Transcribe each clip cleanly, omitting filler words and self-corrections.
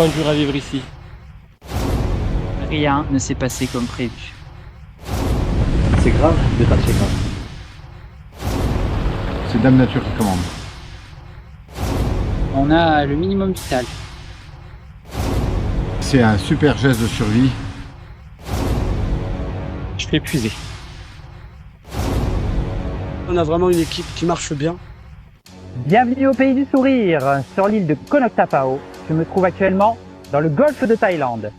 Enfin dur à vivre ici. Rien ne s'est passé comme prévu. C'est grave, mais pas très grave. C'est Dame Nature qui commande. On a le minimum vital. C'est un super geste de survie. Je suis épuisé. On a vraiment une équipe qui marche bien. Bienvenue au pays du sourire, sur l'île de Koh Nok Tapao. Je me trouve actuellement dans le golfe de Thaïlande.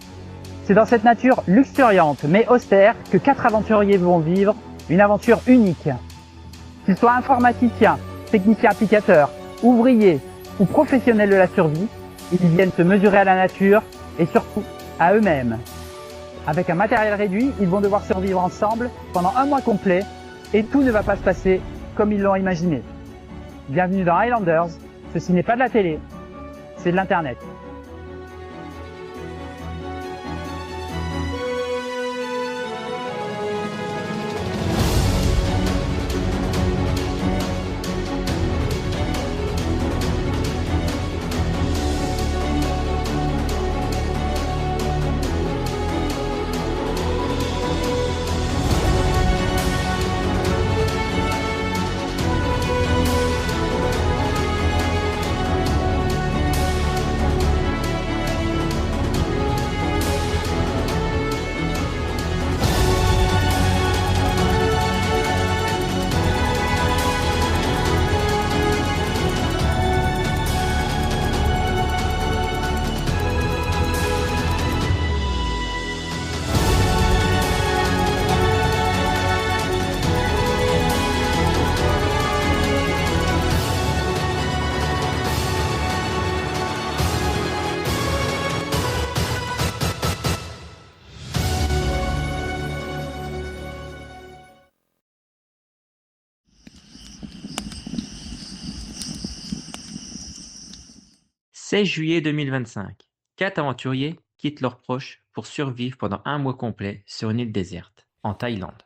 C'est dans cette nature luxuriante mais austère que 4 aventuriers vont vivre une aventure unique. Qu'ils soient informaticiens, techniciens applicateurs, ouvriers ou professionnels de la survie, ils viennent se mesurer à la nature et surtout à eux-mêmes. Avec un matériel réduit, ils vont devoir survivre ensemble pendant un mois complet et tout ne va pas se passer comme ils l'ont imaginé. Bienvenue dans Highlanders, ceci n'est pas de la télé, c'est de l'internet. « 16 juillet 2025. 4 aventuriers quittent leurs proches pour survivre pendant un mois complet sur une île déserte, en Thaïlande.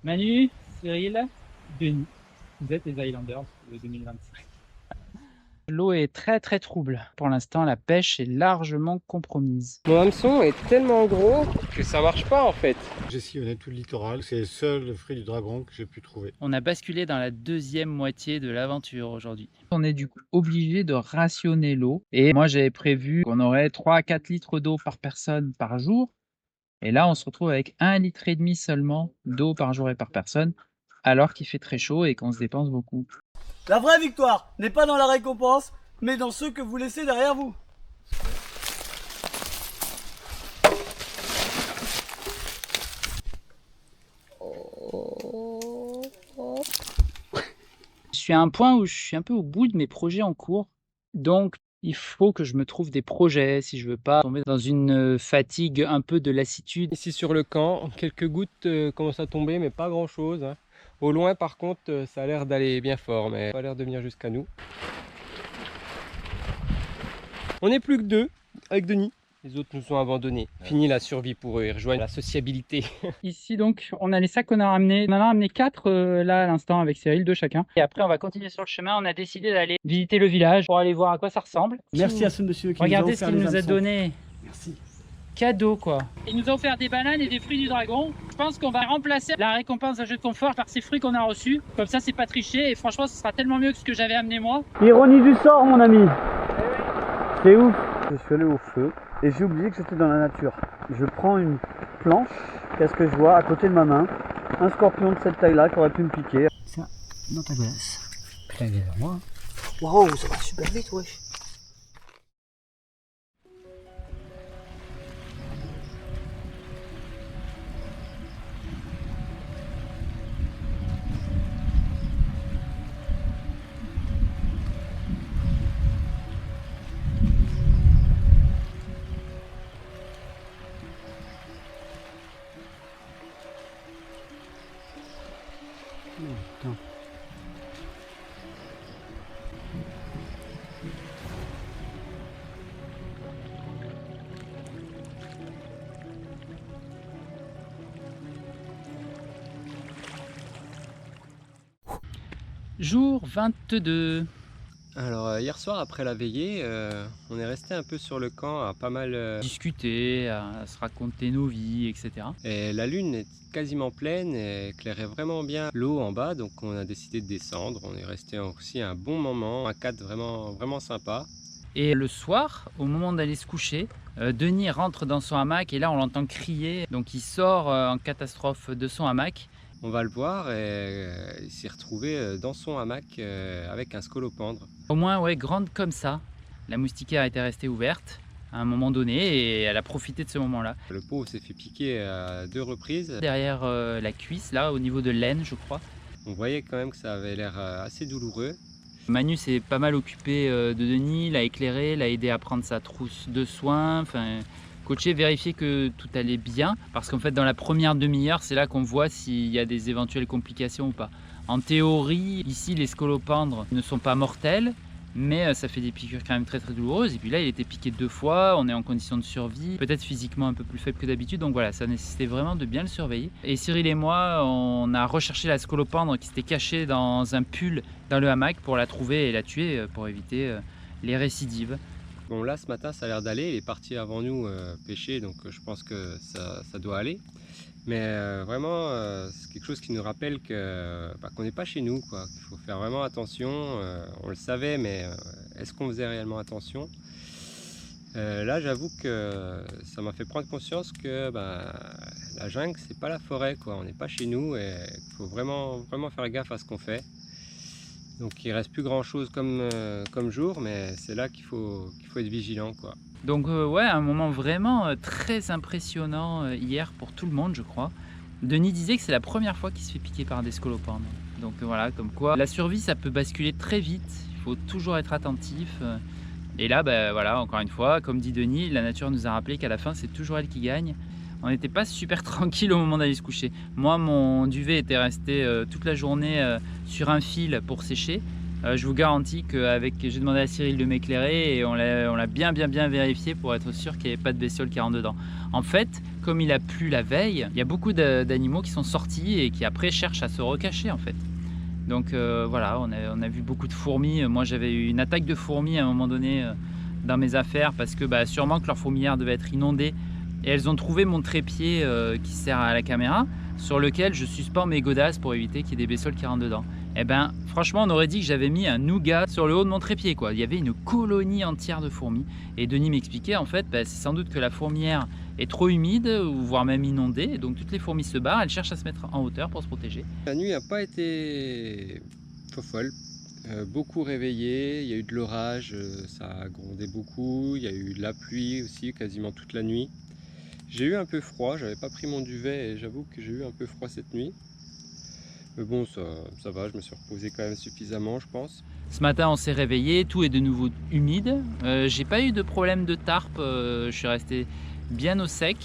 Manu, Cyril, Denis, vous êtes les Highlanders de 2025. L'eau est très trouble. Pour l'instant, la pêche est largement compromise. Mon hameçon est tellement gros que ça marche pas en fait. J'ai sillonné tout le littoral. C'est le seul fruit du dragon que j'ai pu trouver. On a basculé dans la deuxième moitié de l'aventure aujourd'hui. On est du coup obligé de rationner l'eau. Et moi, j'avais prévu qu'on aurait 3 à 4 litres d'eau par personne par jour. Et là, on se retrouve avec 1,5 litre seulement d'eau par jour et par personne, alors qu'il fait très chaud et qu'on se dépense beaucoup. La vraie victoire n'est pas dans la récompense, mais dans ceux que vous laissez derrière vous. Je suis à un point où je suis un peu au bout de mes projets en cours. Donc, il faut que je me trouve des projets si je veux pas tomber dans une fatigue un peu de lassitude. Ici sur le camp, quelques gouttes commencent à tomber, mais pas grand chose. Au loin par contre, ça a l'air d'aller bien fort, mais ça a l'air de venir jusqu'à nous. On n'est plus que 2 avec Denis. Les autres nous ont abandonnés. Fini la survie pour eux, ils rejoignent la sociabilité. Ici donc, on a les sacs qu'on a ramenés. On en a ramené 4 là à l'instant avec Cyril, 2 chacun. Et après, on va continuer sur le chemin. On a décidé d'aller visiter le village pour aller voir à quoi ça ressemble. Merci à ce monsieur qui Regardez nous a ce offert qu'il les nous a hameçons. donné. Merci. Cadeau quoi. Il nous a offert des bananes et des fruits du dragon. Je pense qu'on va remplacer la récompense d'un jeu de confort par ces fruits qu'on a reçus. Comme ça, c'est pas triché et franchement, ce sera tellement mieux que ce que j'avais amené moi. Ironie du sort, mon ami. C'est ouf. Je suis allé au feu et j'ai oublié que j'étais dans la nature. Je prends une planche, qu'est-ce que je vois à côté de ma main? Un scorpion de cette taille-là qui aurait pu me piquer. Ça, dans ta glace. Putain, il est vers moi. Waouh, ça va super vite, wesh. Putain. Jour 22. Alors hier soir après la veillée, on est resté un peu sur le camp à pas mal Discuter, à se raconter nos vies, etc. et la lune est quasiment pleine et éclairait vraiment bien l'eau en bas, donc on a décidé de descendre. On est resté aussi un bon moment, un cadre vraiment sympa. Et le soir, au moment d'aller se coucher, Denis rentre dans son hamac et là on l'entend crier. Donc il sort en catastrophe de son hamac. On va le voir et il s'est retrouvé dans son hamac avec un scolopendre. Au moins, ouais, grande comme ça. La moustiquaire était restée ouverte à un moment donné et elle a profité de ce moment-là. Le pauvre s'est fait piquer à 2 reprises. Derrière la cuisse, là, au niveau de l'aine, je crois. On voyait quand même que ça avait l'air assez douloureux. Manu s'est pas mal occupé de Denis, l'a éclairé, l'a aidé à prendre sa trousse de soins, enfin, coacher, vérifier que tout allait bien, parce qu'en fait dans la première demi-heure, c'est là qu'on voit s'il y a des éventuelles complications ou pas. En théorie, ici les scolopendres ne sont pas mortels, mais ça fait des piqûres quand même très douloureuses. Et puis là, il était piqué 2 fois, on est en condition de survie, peut-être physiquement un peu plus faible que d'habitude, donc voilà, ça nécessitait vraiment de bien le surveiller. Et Cyril et moi, on a recherché la scolopendre qui s'était cachée dans un pull dans le hamac pour la trouver et la tuer pour éviter les récidives. Bon là ce matin ça a l'air d'aller, il est parti avant nous pêcher, donc je pense que ça doit aller. Mais vraiment c'est quelque chose qui nous rappelle qu'on n'est pas chez nous, quoi. Il faut faire vraiment attention. On le savait, mais est-ce qu'on faisait réellement attention? Là j'avoue que ça m'a fait prendre conscience que la jungle c'est pas la forêt, quoi. On n'est pas chez nous et il faut vraiment faire gaffe à ce qu'on fait. Donc il reste plus grand chose comme jour, mais c'est là qu'il faut être vigilant, quoi. Donc ouais, un moment vraiment très impressionnant hier pour tout le monde, je crois. Denis disait que c'est la première fois qu'il se fait piquer par des scolopendres. Donc voilà, comme quoi la survie ça peut basculer très vite, il faut toujours être attentif. Et là, voilà, encore une fois, comme dit Denis, la nature nous a rappelé qu'à la fin c'est toujours elle qui gagne. On n'était pas super tranquille au moment d'aller se coucher. Moi, mon duvet était resté toute la journée sur un fil pour sécher. Je vous garantis que j'ai demandé à Cyril de m'éclairer et on l'a bien vérifié pour être sûr qu'il n'y avait pas de bestiole qui rentre dedans. En fait, comme il a plu la veille, il y a beaucoup d'animaux qui sont sortis et qui après cherchent à se recacher en fait. Donc voilà, on a vu beaucoup de fourmis. Moi j'avais eu une attaque de fourmis à un moment donné dans mes affaires parce que sûrement que leur fourmilière devait être inondée. Et elles ont trouvé mon trépied qui sert à la caméra, sur lequel je suspends mes godasses pour éviter qu'il y ait des bestioles qui rentrent dedans. Et franchement, on aurait dit que j'avais mis un nougat sur le haut de mon trépied, quoi. Il y avait une colonie entière de fourmis. Et Denis m'expliquait, en fait, c'est sans doute que la fourmilière est trop humide, ou voire même inondée. Et donc toutes les fourmis se barrent, elles cherchent à se mettre en hauteur pour se protéger. La nuit n'a pas été folle. Beaucoup réveillé, il y a eu de l'orage, ça a grondé beaucoup, il y a eu de la pluie aussi quasiment toute la nuit. J'ai eu un peu froid, j'avais pas pris mon duvet et j'avoue que j'ai eu un peu froid cette nuit. Mais bon, ça va, je me suis reposé quand même suffisamment, je pense. Ce matin, on s'est réveillé, tout est de nouveau humide. J'ai pas eu de problème de tarpe, je suis resté bien au sec.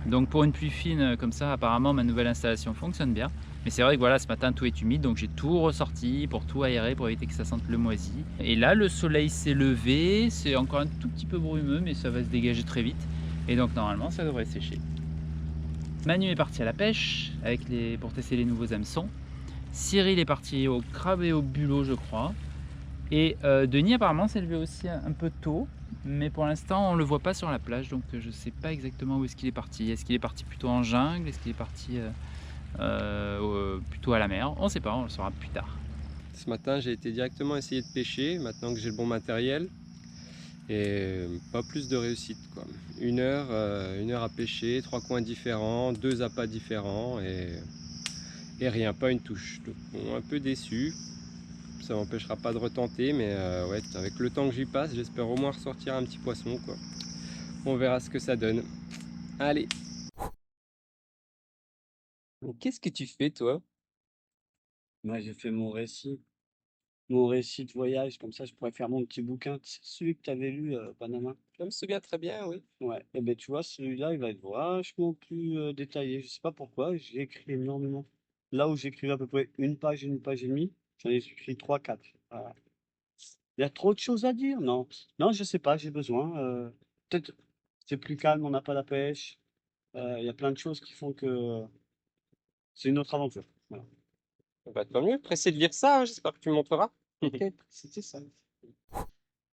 Donc pour une pluie fine comme ça, apparemment ma nouvelle installation fonctionne bien. Mais c'est vrai que voilà, ce matin tout est humide, donc j'ai tout ressorti pour tout aérer, pour éviter que ça sente le moisi. Et là, le soleil s'est levé, c'est encore un tout petit peu brumeux, mais ça va se dégager très vite. Et donc normalement, ça devrait sécher. Manu est parti à la pêche pour tester les nouveaux hameçons. Cyril est parti au crabe et au bulot, je crois. Et Denis apparemment s'est levé aussi un peu tôt, mais pour l'instant on le voit pas sur la plage, donc je sais pas exactement où est-ce qu'il est parti. Est-ce qu'il est parti plutôt en jungle? Est-ce qu'il est parti plutôt à la mer? On sait pas, on le saura plus tard. Ce matin j'ai été directement essayer de pêcher, maintenant que j'ai le bon matériel. Et pas plus de réussite, quoi. Une heure à pêcher, 3 coins différents, 2 appâts différents et rien, pas une touche. Donc bon, un peu déçu. Ça m'empêchera pas de retenter, mais ouais, avec le temps que j'y passe, j'espère au moins ressortir un petit poisson, quoi. On verra ce que ça donne. Allez. Qu'est-ce que tu fais, toi? Moi, j'ai fait mon récit de voyage, comme ça je pourrais faire mon petit bouquin. C'est celui que tu avais lu, Panama. Je me souviens très bien, oui. Ouais, et ben tu vois, celui-là, il va être vachement plus détaillé. Je sais pas pourquoi, j'ai écrit énormément. Là où j'écrivais à peu près une page et demie, j'en ai écrit 3, 4. Voilà. Il y a trop de choses à dire, non? Non, je sais pas, j'ai besoin. Peut-être c'est plus calme, on n'a pas la pêche. Il y a plein de choses qui font que c'est une autre aventure. Voilà. Bah, tant mieux, pressé de lire ça, hein, j'espère que tu me montreras. Ok, c'était ça.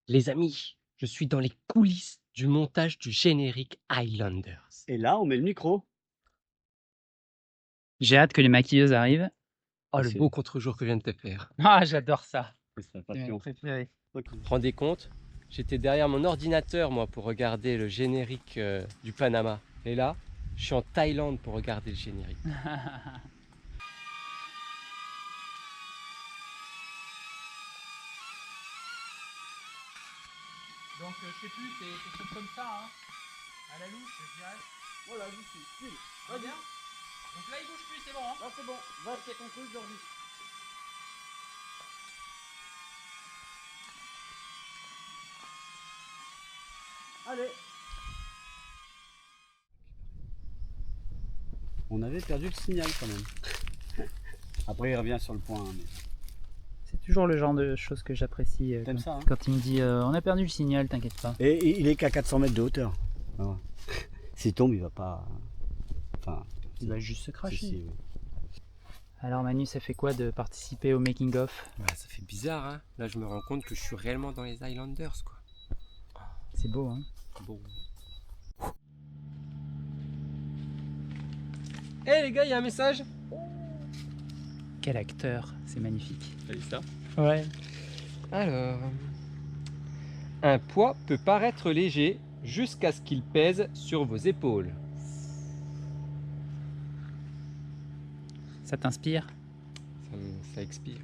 Les amis, je suis dans les coulisses du montage du générique Highlanders. Et là, on met le micro. J'ai hâte que les maquilleuses arrivent. Oh, le c'est- beau contre-jour que je viens de te faire. Ah, j'adore ça. C'est sa C'est ma passion. préférée. Ok. Vous vous rendez compte? J'étais derrière mon ordinateur, moi, pour regarder le générique du Panama. Et là, je suis en Thaïlande pour regarder le générique. Donc, je sais plus, c'est quelque chose comme ça, hein. À la louche, je dirais. Voilà, je suis. File. Regarde. Donc là, il bouge plus, c'est bon, hein. Là, c'est bon. Va, c'est ton truc, Georgie. Allez. On avait perdu le signal quand même. Après, il revient sur le point. Mais... C'est toujours le genre de choses que j'apprécie T'aimes ça, hein? quand il me dit on a perdu le signal, t'inquiète pas. Et il est qu'à 400 mètres de hauteur. Ah. S'il tombe, il va pas. Enfin. Il va juste se cracher. si, oui. Alors Manu, ça fait quoi de participer au making of? Bah, ça fait bizarre, hein. Là, je me rends compte que je suis réellement dans les Highlanders, quoi. C'est beau, hein. Bon. Eh les gars, il y a un message. Quel acteur, c'est magnifique. Allez, ça. Ouais. Alors, un poids peut paraître léger jusqu'à ce qu'il pèse sur vos épaules. Ça t'inspire? Ça expire.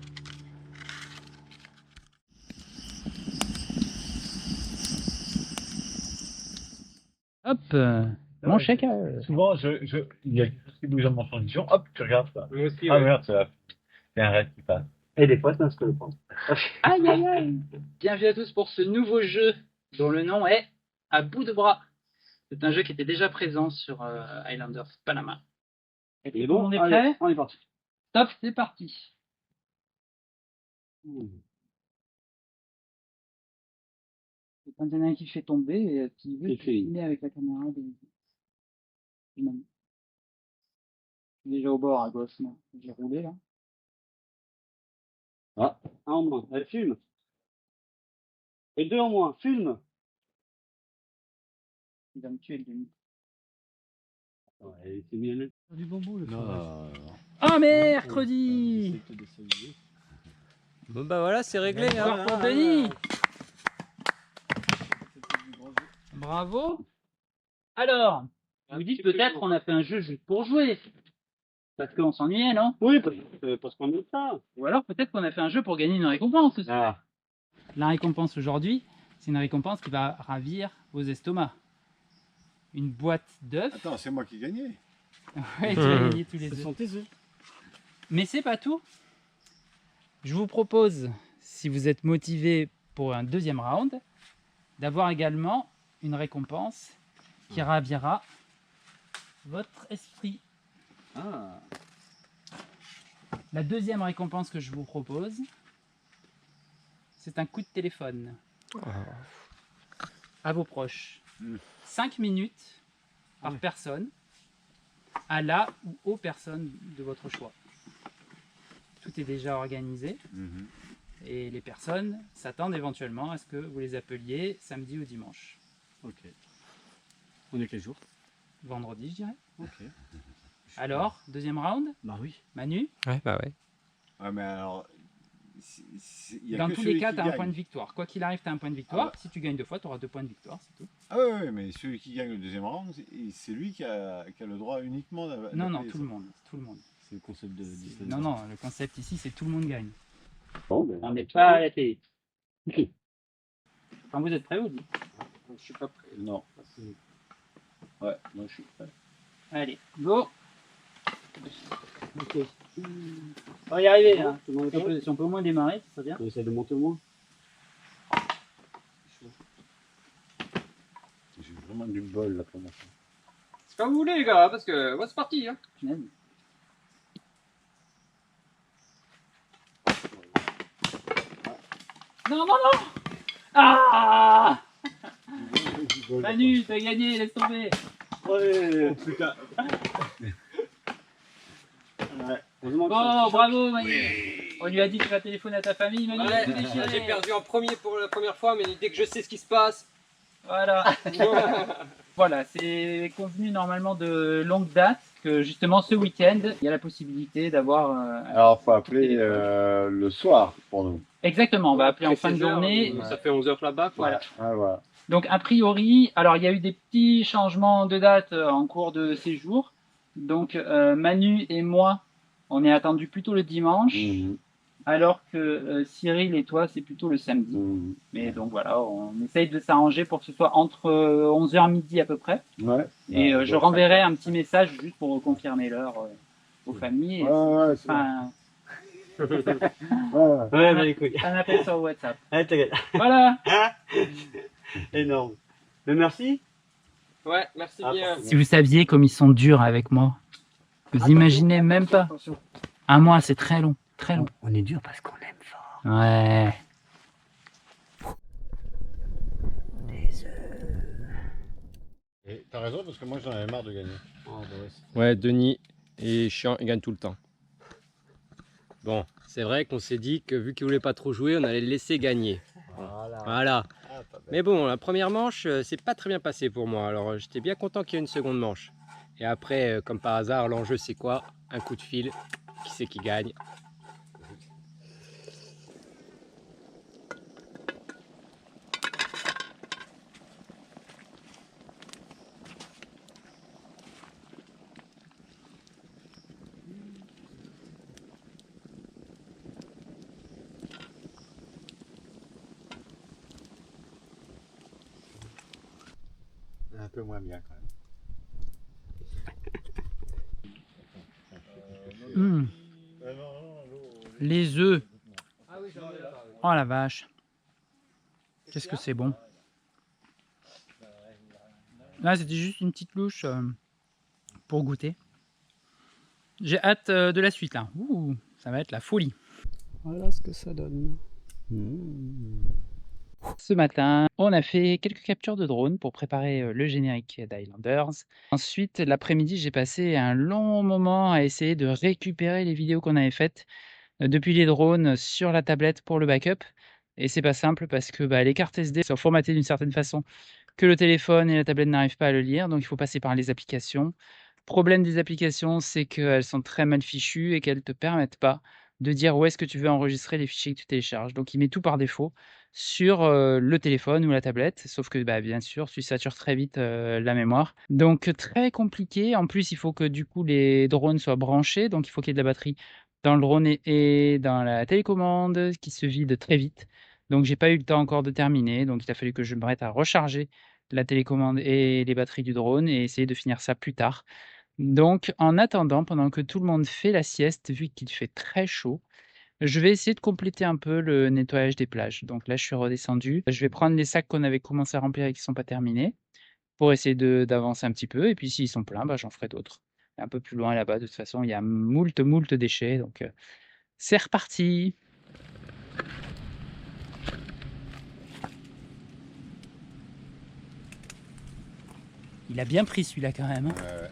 Hop, mon shaker. Souvent, il y a quelque chose qui bouge dans mon champ de vision, hop, tu regardes ça. Ah merde, c'est un rêve qui passe. Et des fois, c'est un scope. Aïe aïe aïe. Bienvenue à tous pour ce nouveau jeu dont le nom est À bout de bras. C'est un jeu qui était déjà présent sur Highlanders Panama. Et bon, on est allez, prêt? On est parti. Top, c'est parti. Et quand il y en a un qui fait tomber et qui veut C'est fait. filmer avec la caméra du Manu. Je suis déjà au bord à gauche, moi. J'ai roulé là. Ah, un en moins. Elle filme. Et deux en moins. Filme. Il va me tuer le demi. Ouais, c'est mis du bambou le Ah, mercredi! Bon bah voilà, c'est réglé. Victoire pour Denis. Bravo. Alors, vous dites peut-être on a fait un jeu juste pour jouer. Parce qu'on s'ennuyait, non? Oui, parce qu'on aime ça. Ou alors peut-être qu'on a fait un jeu pour gagner une récompense aussi. Ah. La récompense aujourd'hui, c'est une récompense qui va ravir vos estomacs. Une boîte d'œufs. Attends, c'est moi qui ai gagné. Ouais, tu vas gagner tous les Ce œufs. sont tes œufs. Mais c'est pas tout. Je vous propose, si vous êtes motivé pour un deuxième round, d'avoir également une récompense qui ravira votre esprit. Ah. La deuxième récompense que je vous propose, c'est un coup de téléphone à vos proches. 5 minutes par personne, à la ou aux personnes de votre choix. Tout est déjà organisé et les personnes s'attendent éventuellement à ce que vous les appeliez samedi ou dimanche. Ok. On est quel jour? Vendredi, je dirais. Ok. Alors, deuxième round, Bah oui. Manu, Ouais, bah ouais. Ouais, mais alors. Il y a dans que tous celui les cas, qui tu as un gagne. point de victoire. Quoi qu'il arrive, tu as un point de victoire. Ah bah. Si tu gagnes 2 fois, tu auras 2 points de victoire, c'est tout. Ah ouais, mais celui qui gagne le deuxième round, c'est lui qui a le droit uniquement d'appeler. Non, tout le monde. Tout le monde. C'est le concept de. Non, le concept ici, c'est tout le monde gagne. Bon, ben, On n'est pas à la télé. Quand vous êtes prêts, vous dites. je suis pas prêt. Non. Ouais, moi je suis prêt. Allez, go. Ok. On va y arriver là. Tout le monde est prêt? Si on peut au moins démarrer, ça serait bien. On essaie de monter au moins. J'ai vraiment du bol là pour moi. C'est comme vous voulez les gars, parce que c'est parti. Hein. Non. Ah Manu, t'as gagné, laisse tomber. Ouais, oh putain. Ouais. Heureusement que Bon, bravo Manu. On lui a dit que tu vas téléphoner à ta famille, Manu. Ouais, j'ai perdu en premier pour la première fois, mais dès que je sais ce qui se passe. Voilà. Voilà, c'est convenu normalement de longue date que justement ce week-end, il y a la possibilité d'avoir. Alors, faut appeler le soir pour nous. Exactement, on va appeler en fin de 16 heures, journée. Ça fait 11 heures là-bas. Voilà. Ah, voilà. Donc a priori, alors il y a eu des petits changements de date en cours de séjour. Donc Manu et moi, on est attendus plutôt le dimanche, alors que Cyril et toi, c'est plutôt le samedi. Mais donc voilà, on essaye de s'arranger pour que ce soit entre 11h midi à peu près. Ouais. Et je renverrai un petit message juste pour confirmer l'heure aux familles. Ouais, c'est Enfin, Ouais, bah écoute. un appel sur WhatsApp. Allez, t'inquiète. Voilà. Énorme. Mais merci. Ouais, merci bien. Si vous saviez comme ils sont durs avec moi, vous imaginez même pas. Un mois, c'est très long, très long. On est dur parce qu'on aime fort. Ouais. Et t'as raison, parce que moi j'en avais marre de gagner. Ouais, Denis est chiant, il gagne tout le temps. Bon, c'est vrai qu'on s'est dit que vu qu'il voulait pas trop jouer, on allait le laisser gagner. Voilà. Mais bon, la première manche, c'est pas très bien passé pour moi. Alors j'étais bien content qu'il y ait une seconde manche. Et après, comme par hasard, l'enjeu c'est quoi? Un coup de fil. Qui c'est qui gagne? Un peu moins bien quand même. Les œufs. Oh la vache. Qu'est-ce que c'est bon. Là, c'était juste une petite louche pour goûter. J'ai hâte de la suite là. Ouh, ça va être la folie. Voilà ce que ça donne. Ce matin, on a fait quelques captures de drone pour préparer le générique d'Highlanders. Ensuite, l'après-midi, j'ai passé un long moment à essayer de récupérer les vidéos qu'on avait faites depuis les drones sur la tablette pour le backup. Et c'est pas simple parce que les cartes SD sont formatées d'une certaine façon que le téléphone et la tablette n'arrivent pas à le lire, donc il faut passer par les applications. Problème des applications, c'est qu'elles sont très mal fichues et qu'elles ne te permettent pas de dire où est-ce que tu veux enregistrer les fichiers que tu télécharges. Donc il met tout par défaut sur le téléphone ou la tablette, sauf que bien sûr tu satures très vite la mémoire. Donc très compliqué, en plus il faut que du coup les drones soient branchés, donc il faut qu'il y ait de la batterie dans le drone et dans la télécommande qui se vide très vite. Donc j'ai pas eu le temps encore de terminer, donc il a fallu que je m'arrête à recharger la télécommande et les batteries du drone et essayer de finir ça plus tard. Donc en attendant, pendant que tout le monde fait la sieste, vu qu'il fait très chaud, je vais essayer de compléter un peu le nettoyage des plages. Donc là je suis redescendu, je vais prendre les sacs qu'on avait commencé à remplir et qui ne sont pas terminés pour essayer d'avancer un petit peu, et puis s'ils sont pleins, j'en ferai d'autres. Un peu plus loin là-bas, de toute façon il y a moult déchets, donc c'est reparti. Il a bien pris celui-là quand même. Ouais.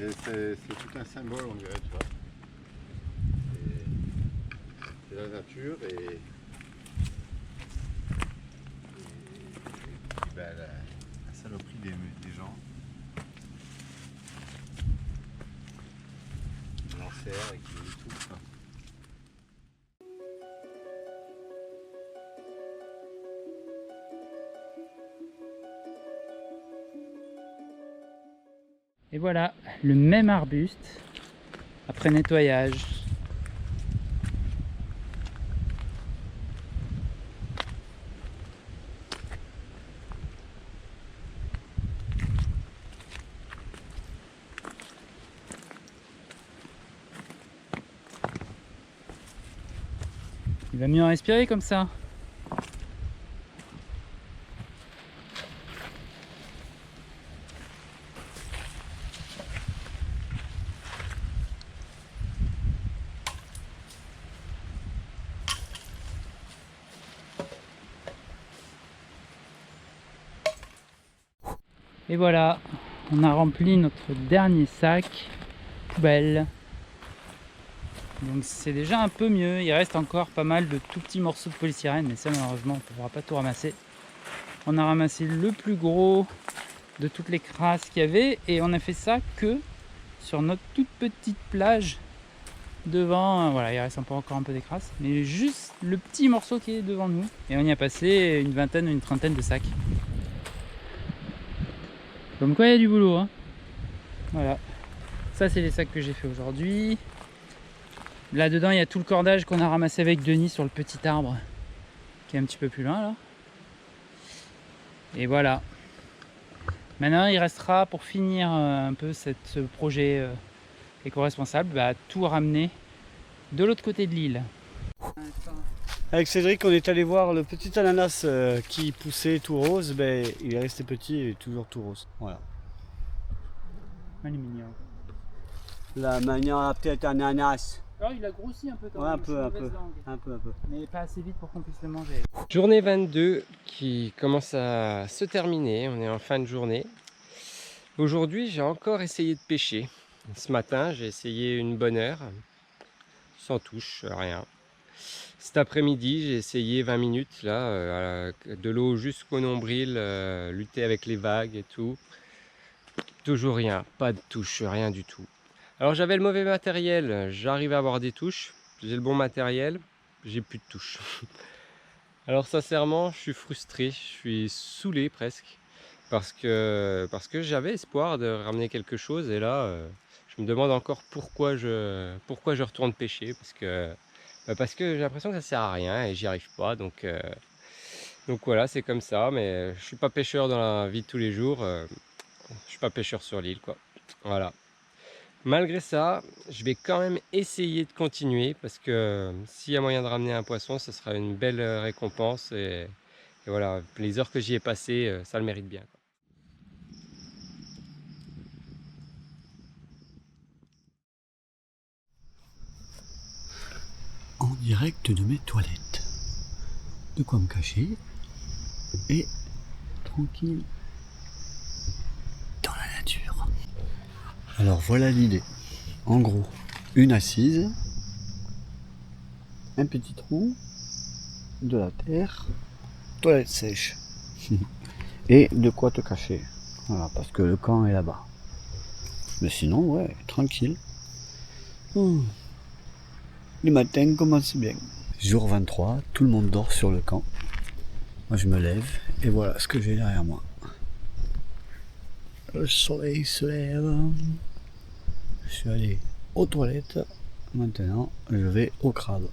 Et c'est tout un symbole, on dirait, tu vois. C'est la nature et la saloperie des gens. Qui l'enserrent et qui tout ça. Et voilà, le même arbuste après nettoyage. Il va mieux en respirer comme ça. Et voilà, on a rempli notre dernier sac poubelle. Donc c'est déjà un peu mieux. Il reste encore pas mal de tout petits morceaux de polystyrène, mais ça malheureusement on ne pourra pas tout ramasser. On a ramassé le plus gros de toutes les crasses qu'il y avait et on a fait ça que sur notre toute petite plage devant. Voilà, il reste encore un peu des crasses, mais juste le petit morceau qui est devant nous. Et on y a passé une vingtaine ou une trentaine de sacs. Comme quoi il y a du boulot, hein. Voilà, ça c'est les sacs que j'ai fait aujourd'hui. Là dedans il y a tout le cordage qu'on a ramassé avec Denis sur le petit arbre qui est un petit peu plus loin là. Et voilà. Maintenant il restera pour finir un peu ce projet éco-responsable, tout ramener de l'autre côté de l'île. Avec Cédric, on est allé voir le petit ananas qui poussait tout rose. Il est resté petit et toujours tout rose. Voilà. Elle est mignon. La manière peut-être ananas. Alors il a grossi un peu quand Ouais, même. un peu. Mais pas assez vite pour qu'on puisse le manger. Journée 22 qui commence à se terminer, on est en fin de journée. Aujourd'hui j'ai encore essayé de pêcher. Ce matin j'ai essayé une bonne heure, sans touche, rien. Cet après-midi j'ai essayé 20 minutes là, de l'eau jusqu'au nombril, lutter avec les vagues et tout. Toujours rien, pas de touche, rien du tout. Alors j'avais le mauvais matériel, j'arrive à avoir des touches. J'ai le bon matériel, j'ai plus de touches. Alors sincèrement, je suis frustré, je suis saoulé presque. Parce que j'avais espoir de ramener quelque chose. Et là, je me demande encore pourquoi je retourne pêcher. Parce que j'ai l'impression que ça sert à rien et j'y arrive pas. Donc voilà, c'est comme ça. Mais je suis pas pêcheur dans la vie de tous les jours. Je suis pas pêcheur sur l'île, quoi. Voilà. Malgré ça, je vais quand même essayer de continuer parce que s'il y a moyen de ramener un poisson, ce sera une belle récompense. Et voilà, les heures que j'y ai passées, ça le mérite bien, quoi. En direct de mes toilettes. De quoi me cacher. Et tranquille. Dans la nature. Alors voilà l'idée. En gros, une assise, un petit trou, de la terre, toilette sèche. Et de quoi te cacher. Voilà, parce que le camp est là-bas. Mais sinon, ouais, tranquille. Le matin commence bien. Jour 23, tout le monde dort sur le camp. Moi je me lève et voilà ce que j'ai derrière moi. Le soleil se lève. Je suis allé aux toilettes. Maintenant, je vais au crabe.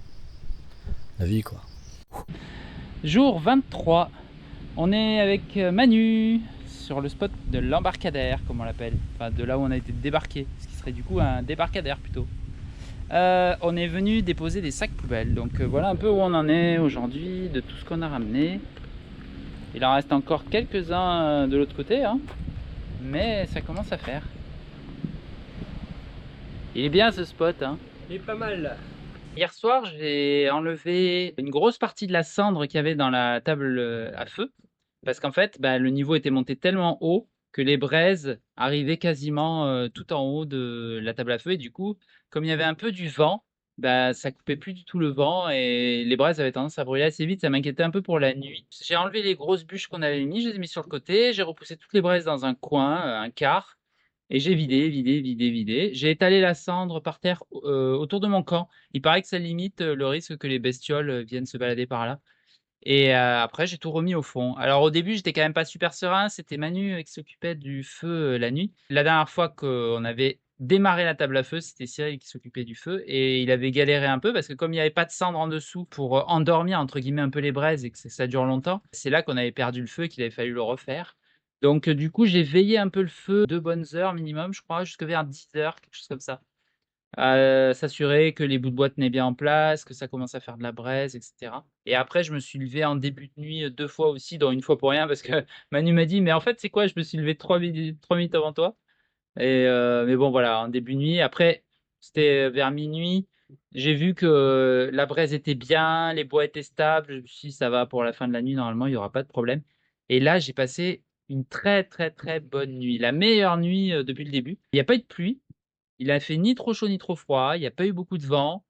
La vie, quoi. Jour 23. On est avec Manu sur le spot de l'embarcadère, comme on l'appelle. Enfin, de là où on a été débarqué. Ce qui serait du coup un débarcadère plutôt. On est venu déposer des sacs poubelles. Donc voilà un peu où on en est aujourd'hui, de tout ce qu'on a ramené. Il en reste encore quelques-uns de l'autre côté, hein. Mais ça commence à faire. Il est bien ce spot, hein. Il est pas mal là. Hier soir, j'ai enlevé une grosse partie de la cendre qu'il y avait dans la table à feu. Parce qu'en fait, le niveau était monté tellement haut que les braises arrivaient quasiment tout en haut de la table à feu. Et du coup, comme il y avait un peu du vent, ça coupait plus du tout le vent et les braises avaient tendance à brûler assez vite. Ça m'inquiétait un peu pour la nuit. J'ai enlevé les grosses bûches qu'on avait mis, je les ai mis sur le côté. J'ai repoussé toutes les braises dans un coin, un quart. Et j'ai vidé. J'ai étalé la cendre par terre autour de mon camp. Il paraît que ça limite le risque que les bestioles viennent se balader par là. Et après, j'ai tout remis au fond. Alors au début, j'étais quand même pas super serein. C'était Manu qui s'occupait du feu la nuit. La dernière fois qu'on avait démarré la table à feu, c'était Cyril qui s'occupait du feu. Et il avait galéré un peu parce que comme il n'y avait pas de cendre en dessous pour endormir entre guillemets un peu les braises et que ça dure longtemps, c'est là qu'on avait perdu le feu et qu'il avait fallu le refaire. Donc du coup, j'ai veillé un peu le feu 2 bonnes heures minimum, je crois, jusque vers 10 heures, quelque chose comme ça. S'assurer que les bouts de bois tenaient bien en place, que ça commence à faire de la braise, etc. Et après, je me suis levé en début de nuit 2 fois aussi, dont une fois pour rien, parce que Manu m'a dit, mais en fait, c'est quoi? Je me suis levé 3 minutes avant toi. Et mais bon, voilà, en début de nuit. Après, c'était vers minuit. J'ai vu que la braise était bien, les bois étaient stables. Je me suis dit, ça va pour la fin de la nuit, normalement, il n'y aura pas de problème. Et là, j'ai passé une très, très, très bonne nuit. La meilleure nuit depuis le début. Il n'y a pas eu de pluie. Il a fait ni trop chaud ni trop froid, il n'y a pas eu beaucoup de vent.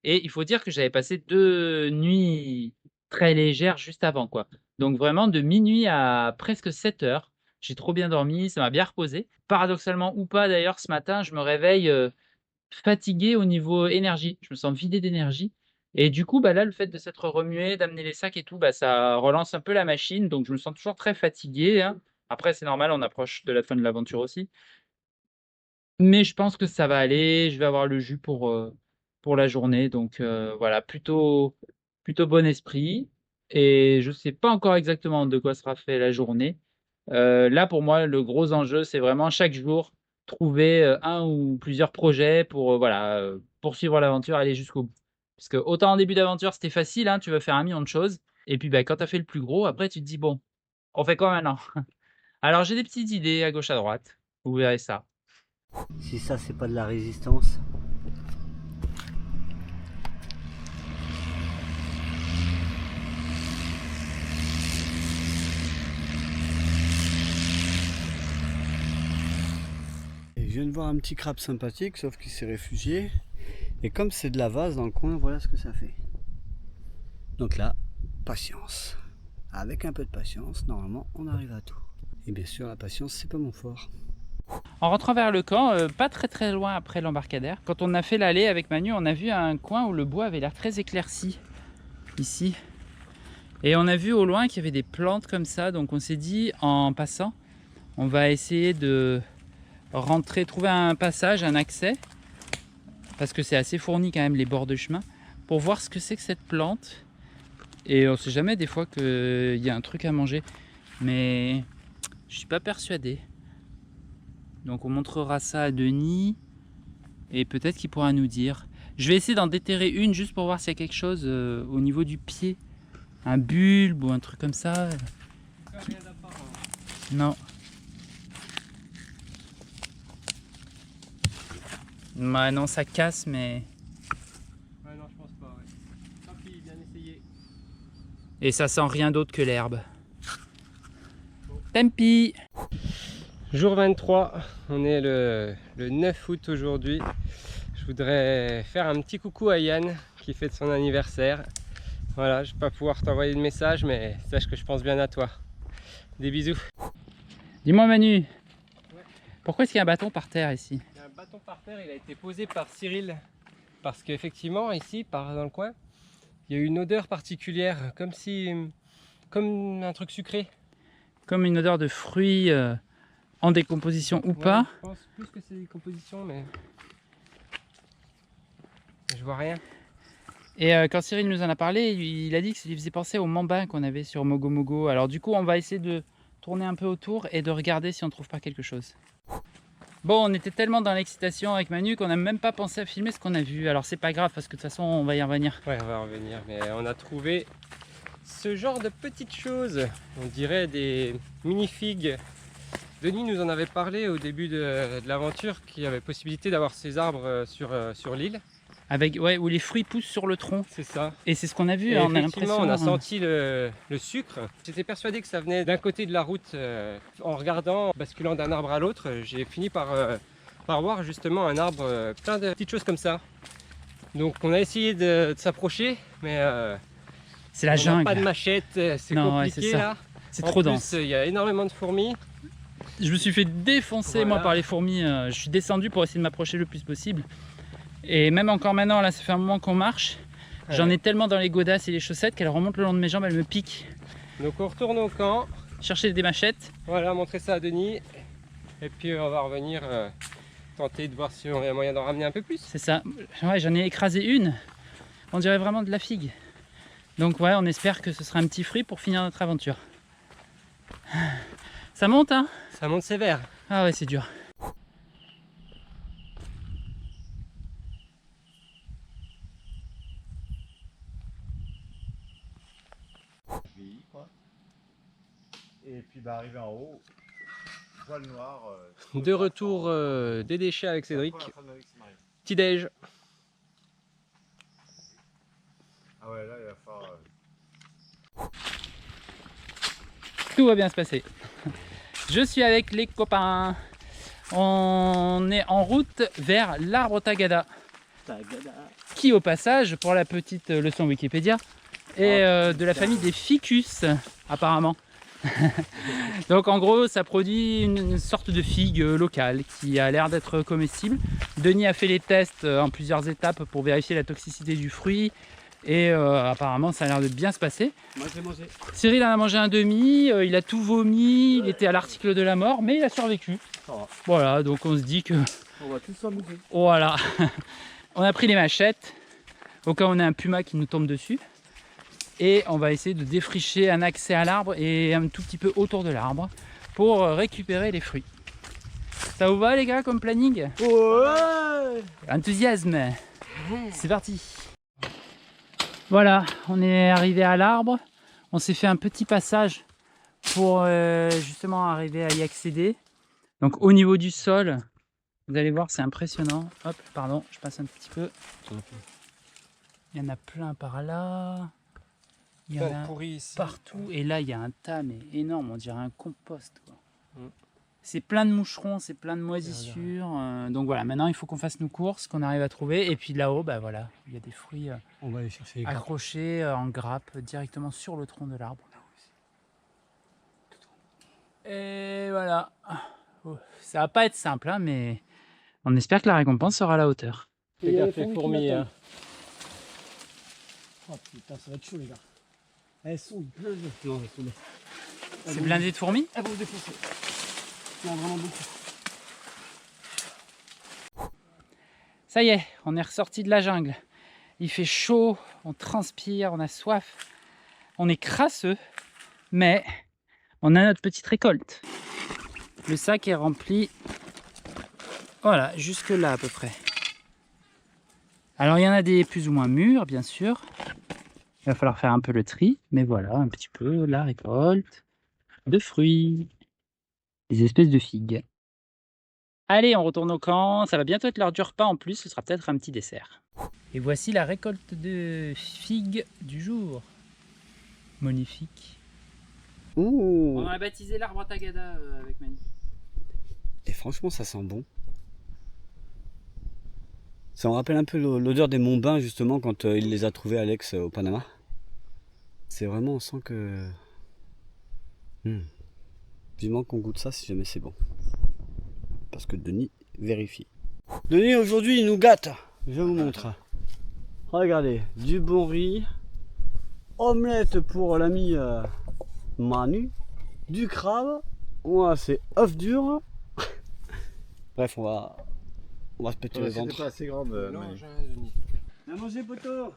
Et il faut dire que j'avais passé 2 nuits très légères juste avant, quoi. Donc vraiment de minuit à presque 7 heures. J'ai trop bien dormi, ça m'a bien reposé. Paradoxalement ou pas d'ailleurs, ce matin, je me réveille fatigué au niveau énergie. Je me sens vidé d'énergie. Et du coup, bah là, le fait de s'être remué, d'amener les sacs et tout, bah ça relance un peu la machine. Donc je me sens toujours très fatigué, hein. Après, c'est normal, on approche de la fin de l'aventure aussi. Mais je pense que ça va aller, je vais avoir le jus pour la journée. Donc voilà, plutôt bon esprit. Et je sais pas encore exactement de quoi sera fait la journée. Là, pour moi, le gros enjeu, c'est vraiment chaque jour trouver un ou plusieurs projets pour voilà, poursuivre l'aventure, aller jusqu'au bout. Parce que autant en début d'aventure, c'était facile, hein, tu veux faire 1 million de choses. Et puis bah, quand tu as fait le plus gros, après tu te dis bon, on fait quoi maintenant? Alors j'ai des petites idées à gauche à droite. Vous verrez ça. Si ça, c'est pas de la résistance. Et je viens de voir un petit crabe sympathique, sauf qu'il s'est réfugié. Et comme c'est de la vase dans le coin, voilà ce que ça fait. Donc là, patience. Avec un peu de patience, normalement, on arrive à tout. Et bien sûr, la patience, c'est pas mon fort. En rentrant vers le camp, pas très loin après l'embarcadère, quand on a fait l'allée avec Manu, on a vu un coin où le bois avait l'air très éclairci, ici. Et on a vu au loin qu'il y avait des plantes comme ça, donc on s'est dit, en passant, on va essayer de rentrer, trouver un passage, un accès, parce que c'est assez fourni quand même les bords de chemin, pour voir ce que c'est que cette plante. Et on sait jamais des fois qu'il y a un truc à manger, mais je suis pas persuadé. Donc on montrera ça à Denis et peut-être qu'il pourra nous dire. Je vais essayer d'en déterrer une juste pour voir s'il y a quelque chose au niveau du pied. Un bulbe ou un truc comme ça. Non. Ouais, non, ça casse, mais... Ouais, non, je pense pas, ouais. Tant pis, bien essayé. Et ça sent rien d'autre que l'herbe. Tant pis. Jour 23, on est le 9 août aujourd'hui. Je voudrais faire un petit coucou à Yann qui fête son anniversaire. Voilà, je vais pas pouvoir t'envoyer de message, mais sache que je pense bien à toi. Des bisous. Dis-moi Manu, pourquoi est-ce qu'il y a un bâton par terre ici? Il y a un bâton par terre, il a été posé par Cyril. Parce qu'effectivement, ici, dans le coin, il y a une odeur particulière, comme un truc sucré. Comme une odeur de fruits en décomposition ou pas. Je pense plus que c'est des compositions, mais je vois rien. Et quand Cyril nous en a parlé, il a dit que ça lui faisait penser au mambin qu'on avait sur Mogo Mogo. Alors du coup, on va essayer de tourner un peu autour et de regarder si on trouve pas quelque chose. Bon, on était tellement dans l'excitation avec Manu qu'on n'a même pas pensé à filmer ce qu'on a vu. Alors c'est pas grave parce que de toute façon, on va y revenir. Ouais, on va revenir, mais on a trouvé ce genre de petites choses. On dirait des mini-figues. Denis nous en avait parlé au début de l'aventure, qu'il y avait possibilité d'avoir ces arbres sur l'île. Avec, ouais, où les fruits poussent sur le tronc. C'est ça. Et c'est ce qu'on a vu, Et hein, on a effectivement, l'impression. on a senti le sucre. J'étais persuadé que ça venait d'un côté de la route. En regardant, basculant d'un arbre à l'autre, j'ai fini par voir justement un arbre, plein de petites choses comme ça. Donc on a essayé de s'approcher, mais c'est la on jungle. n'a pas de machette, c'est compliqué, ouais, là. C'est trop plus, dense. Il y a énormément de fourmis. Je me suis fait défoncer Voilà. moi par les fourmis. Je suis descendu pour essayer de m'approcher le plus possible. Et même encore maintenant, là, ça fait un moment qu'on marche. Ouais. J'en ai tellement dans les godasses et les chaussettes qu'elles remontent le long de mes jambes, elles me piquent. Donc on retourne au camp. Chercher des machettes. Voilà, montrer ça à Denis. Et puis on va revenir tenter de voir si on a moyen d'en ramener un peu plus. C'est ça. Ouais, j'en ai écrasé une. On dirait vraiment de la figue. Donc ouais, on espère que ce sera un petit fruit pour finir notre aventure. Ça monte, hein? Ça monte sévère. Ah ouais, c'est dur. Et puis bah, arrivé en haut, voile noire. De retour des déchets avec Cédric. Petit déj. Ah ouais, là il va falloir. Tout va bien se passer. Je suis avec les copains. On est en route vers l'arbre Tagada. qui, au passage, pour la petite leçon Wikipédia, est de la famille des ficus, apparemment. Donc en gros, ça produit une sorte de figue locale qui a l'air d'être comestible. Denis a fait les tests en plusieurs étapes pour vérifier la toxicité du fruit. Et apparemment, ça a l'air de bien se passer. Moi, je l'ai mangé. Cyril en a mangé un demi, il a tout vomi, il était à l'article de la mort, mais il a survécu. Voilà, donc on se dit que... On va tous s'en bouffer. Voilà. On a pris les machettes, au cas où on a un puma qui nous tombe dessus. Et on va essayer de défricher un accès à l'arbre et un tout petit peu autour de l'arbre pour récupérer les fruits. Ça vous va les gars comme planning? Ouais. Enthousiasme. C'est parti. Voilà, on est arrivé à l'arbre. On s'est fait un petit passage pour justement arriver à y accéder. Donc au niveau du sol, vous allez voir, c'est impressionnant. Hop, pardon, je passe un petit peu. Il y en a plein par là. Il y en a partout. Et là, il y a un tas mais énorme, on dirait un compost, quoi. C'est plein de moucherons, c'est plein de moisissures. Donc voilà, maintenant il faut qu'on fasse nos courses, qu'on arrive à trouver. Et puis là-haut, bah voilà, il y a des fruits On va aller chercher les accrochés en grappe directement sur le tronc de l'arbre. Et voilà. Ça va pas être simple, hein, mais on espère que la récompense sera à la hauteur. Fais gaffe les fourmis. Hein. Oh putain, ça va être chaud les gars. Elles sont blindées. Non, elles sont là. C'est blindé de fourmis? Elles vont se défoncer. Il y en a vraiment beaucoup. Ça y est, on est ressorti de la jungle. Il fait chaud, on transpire, on a soif. On est crasseux, mais on a notre petite récolte. Le sac est rempli, voilà, jusque là à peu près. Alors il y en a des plus ou moins mûrs, bien sûr. Il va falloir faire un peu le tri, mais voilà, un petit peu la récolte de fruits, des espèces de figues. Allez, on retourne au camp, ça va bientôt être l'heure du repas en plus, ce sera peut-être un petit dessert. Et voici la récolte de figues du jour. Magnifique. Ouh. On a baptisé l'arbre à Tagada avec Mani. Et franchement, ça sent bon. Ça me rappelle un peu l'odeur des Montbains, justement, quand il les a trouvés, Alex, au Panama. C'est vraiment, on sent que... Vivement qu'on goûte ça si jamais c'est bon. Parce que Denis vérifie. Denis, aujourd'hui, il nous gâte. Je vous montre. Regardez, du bon riz. Omelette pour l'ami Manu. Du crabe. Ouais, c'est œuf dur. Bref, on va se péter le ventre. Pas assez grande. Viens manger, poteau.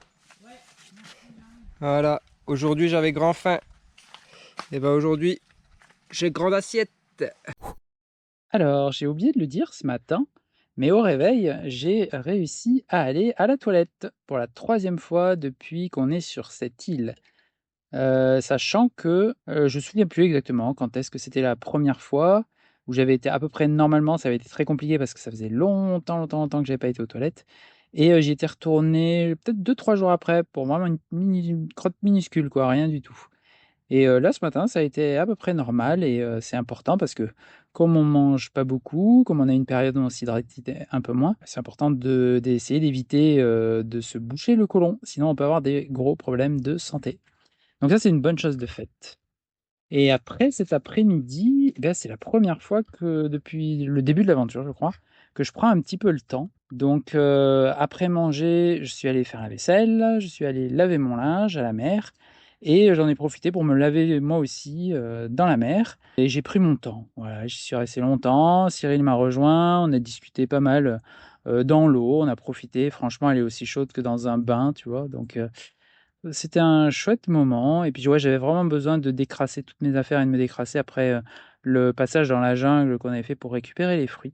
Voilà, aujourd'hui j'avais grand faim. Et ben aujourd'hui, j'ai grande assiette. Alors, j'ai oublié de le dire ce matin, mais au réveil, j'ai réussi à aller à la toilette pour la 3e fois depuis qu'on est sur cette île. Sachant que je ne me souviens plus exactement quand est-ce que c'était la première fois où j'avais été à peu près normalement. Ça avait été très compliqué parce que ça faisait longtemps que j'avais pas été aux toilettes. Et j'y étais retourné peut-être 2-3 jours après pour vraiment une crotte minuscule, quoi, rien du tout. Et là, ce matin, ça a été à peu près normal et c'est important parce que comme on mange pas beaucoup, comme on a une période où on s'hydrate un peu moins, c'est important d'essayer d'éviter de se boucher le côlon. Sinon, on peut avoir des gros problèmes de santé. Donc ça, c'est une bonne chose de faite. Et après, cet après-midi, c'est la première fois que depuis le début de l'aventure, je crois, que je prends un petit peu le temps. Donc après manger, je suis allé faire la vaisselle, je suis allé laver mon linge à la mer. Et j'en ai profité pour me laver moi aussi dans la mer. Et j'ai pris mon temps. Voilà, j'y suis resté longtemps. Cyril m'a rejoint. On a discuté pas mal dans l'eau. On a profité. Franchement, elle est aussi chaude que dans un bain, tu vois. Donc, c'était un chouette moment. Et puis, ouais, j'avais vraiment besoin de décrasser toutes mes affaires et de me décrasser après le passage dans la jungle qu'on avait fait pour récupérer les fruits.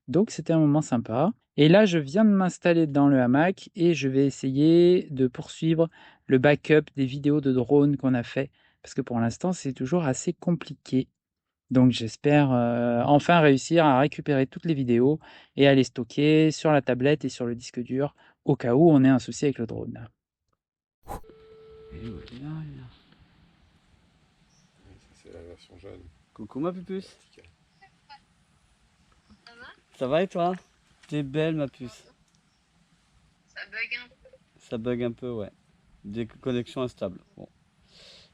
Donc, c'était un moment sympa. Et là, je viens de m'installer dans le hamac et je vais essayer de poursuivre le backup des vidéos de drone qu'on a fait. Parce que pour l'instant, c'est toujours assez compliqué. Donc, j'espère enfin réussir à récupérer toutes les vidéos et à les stocker sur la tablette et sur le disque dur au cas où on ait un souci avec le drone. C'est la version jaune. Coucou ma pupuce. Ça va et toi? T'es belle ma puce. Ça bug un peu. Ça bug un peu, ouais. Des connexions instables. Bon.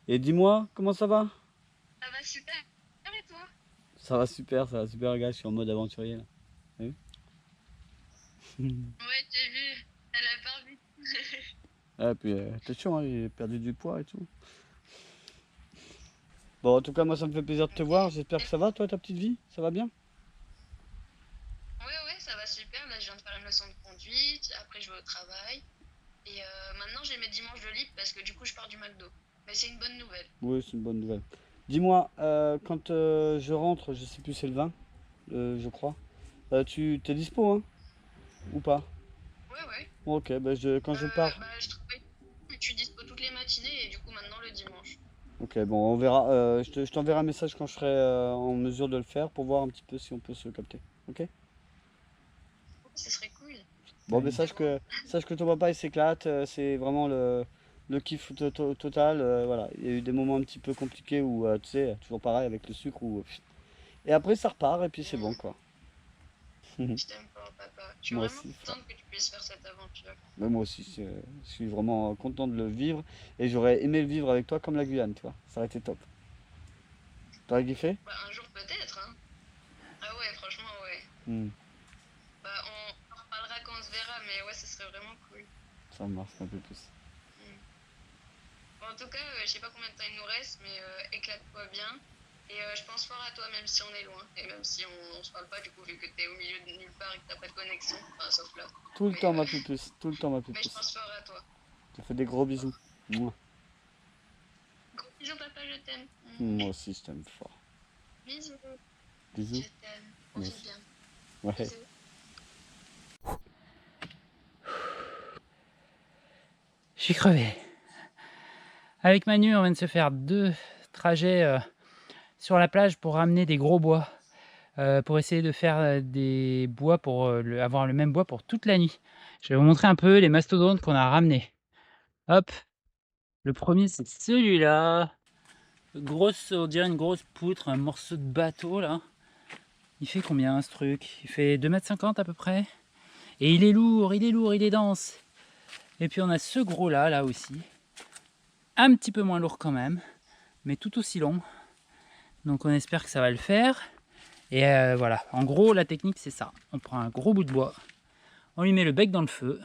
Et dis-moi, comment ça va? Ça va super. Et toi? Ça va super, regarde, je suis en mode aventurier là. T'as vu? Ouais, j'ai vu. Elle a pas vu. Ah, puis attention, hein, j'ai perdu du poids et tout. Bon, en tout cas, moi ça me fait plaisir de te voir. J'espère que ça va, toi, ta petite vie? Ça va bien? Ouais, ça va super. Là, je viens de faire une leçon de conduite. Après, je vais au travail. Et maintenant, j'ai mes dimanches de libre parce que du coup, je pars du McDo. Mais c'est une bonne nouvelle. Oui, c'est une bonne nouvelle. Dis-moi, quand je rentre, je sais plus, c'est le 20, je crois. Tu t'es dispo, hein? Ou pas? Ouais. Ok, bah quand je pars. Bah, je travaille. Je suis dispo toutes les matinées et du coup, maintenant, le dimanche. Ok, bon, on verra. Je t'enverrai un message quand je serai en mesure de le faire pour voir un petit peu si on peut se capter. Ok? Ce serait cool. Bon, mais sache que ton papa il s'éclate. C'est vraiment le kiff total. Voilà, il y a eu des moments un petit peu compliqués où, tu sais, toujours pareil avec le sucre. Et après, ça repart et puis c'est bon, quoi. Je t'aime fort, papa. Je suis Moi vraiment aussi, contente que tu puisses faire cette aventure. Mais moi aussi, je suis vraiment content de le vivre et j'aurais aimé le vivre avec toi comme la Guyane, tu vois. Ça aurait été top. T'aurais kiffé? Bah, un jour peut-être, hein. Ah ouais, franchement, ouais. Hmm, Bah, on en reparlera quand on se verra, mais ouais, ce serait vraiment cool. ça marche un peu plus. Bon, en tout cas, je sais pas combien de temps il nous reste, mais éclate-toi bien. Et je pense fort à toi, même si on est loin. Et même si on se parle pas, du coup, vu que t'es au milieu de nulle part et que t'as pas de connexion. Enfin, sauf là. Tout le Mais, temps, ma pupus. Tout le temps, ma Mais je pupus. pense fort à toi. Je te fais des gros bisous. Mouah. Gros bisous, papa, je t'aime. Moi aussi, je t'aime fort. Bisous. Bisous. Je t'aime. On vit bien. Ouais. Bisous. Je suis crevé. Avec Manu, on vient de se faire 2 trajets sur la plage pour ramener des gros bois. Pour essayer de faire des bois pour avoir le même bois pour toute la nuit. Je vais vous montrer un peu les mastodontes qu'on a ramenés. Hop, le premier c'est celui-là. Grosse, on dirait une grosse poutre, un morceau de bateau là. Il fait combien ce truc? Il fait 2,50 m à peu près. Et il est lourd, il est dense. Et puis on a ce gros là aussi. Un petit peu moins lourd quand même, mais tout aussi long. Donc on espère que ça va le faire. Et voilà, en gros la technique c'est ça. On prend un gros bout de bois, on lui met le bec dans le feu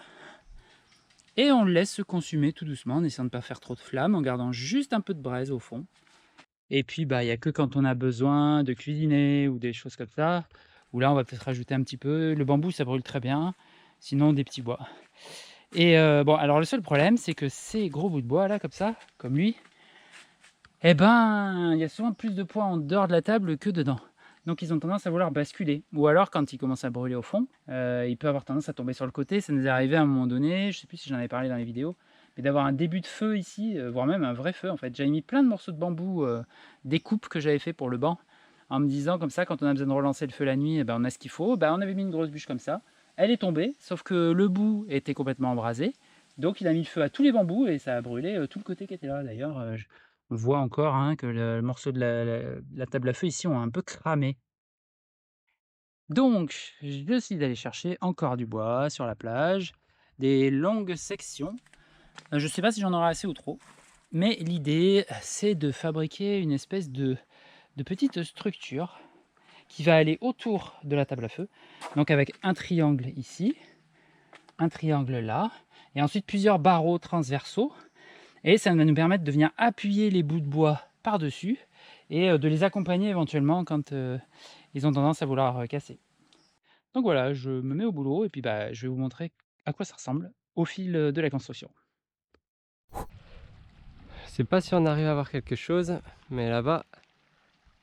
et on le laisse se consumer tout doucement en essayant de ne pas faire trop de flammes, en gardant juste un peu de braise au fond. Et puis bah il n'y a que quand on a besoin de cuisiner ou des choses comme ça, où là on va peut-être rajouter un petit peu. Le bambou ça brûle très bien, sinon des petits bois. Et bon, alors le seul problème c'est que ces gros bouts de bois là comme ça, comme lui, eh ben il y a souvent plus de poids en dehors de la table que dedans. Donc ils ont tendance à vouloir basculer. Ou alors quand ils commencent à brûler au fond, il peut avoir tendance à tomber sur le côté. Ça nous est arrivé à un moment donné, je ne sais plus si j'en avais parlé dans les vidéos, mais d'avoir un début de feu ici, voire même un vrai feu en fait. J'avais mis plein de morceaux de bambou, des coupes que j'avais fait pour le banc, en me disant comme ça, quand on a besoin de relancer le feu la nuit, eh ben, on a ce qu'il faut. Ben, on avait mis une grosse bûche comme ça, elle est tombée, sauf que le bout était complètement embrasé. Donc il a mis le feu à tous les bambous et ça a brûlé tout le côté qui était là. D'ailleurs, on voit encore hein, que le morceau de la table à feu ici ont un peu cramé. Donc, je suis allé chercher encore du bois sur la plage, des longues sections. Je ne sais pas si j'en aurai assez ou trop, mais l'idée, c'est de fabriquer une espèce de petite structure qui va aller autour de la table à feu. Donc avec un triangle ici, un triangle là, et ensuite plusieurs barreaux transversaux. Et ça va nous permettre de venir appuyer les bouts de bois par-dessus et de les accompagner éventuellement quand ils ont tendance à vouloir casser. Donc voilà, je me mets au boulot et puis bah, je vais vous montrer à quoi ça ressemble au fil de la construction. Je sais pas si on arrive à voir quelque chose, mais là-bas,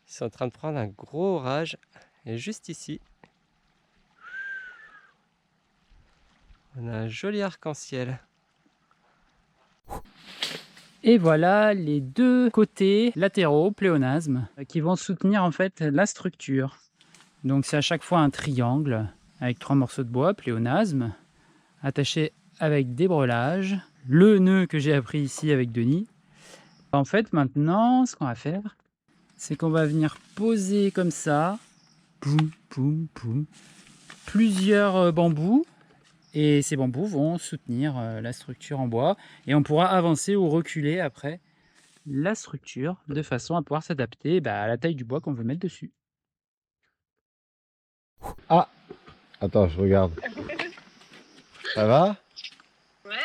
ils sont en train de prendre un gros orage. Et juste ici, on a un joli arc-en-ciel. Et voilà les 2 côtés latéraux, pléonasmes, qui vont soutenir en fait la structure. Donc c'est à chaque fois un triangle avec 3 morceaux de bois, pléonasme, attachés avec des brelages. Le nœud que j'ai appris ici avec Denis. En fait maintenant, ce qu'on va faire, c'est qu'on va venir poser comme ça, poum, poum, poum, plusieurs bambous. Et ces bambous vont soutenir la structure en bois et on pourra avancer ou reculer après la structure de façon à pouvoir s'adapter à la taille du bois qu'on veut mettre dessus. Ah, attends, je regarde. Ça va? Ouais,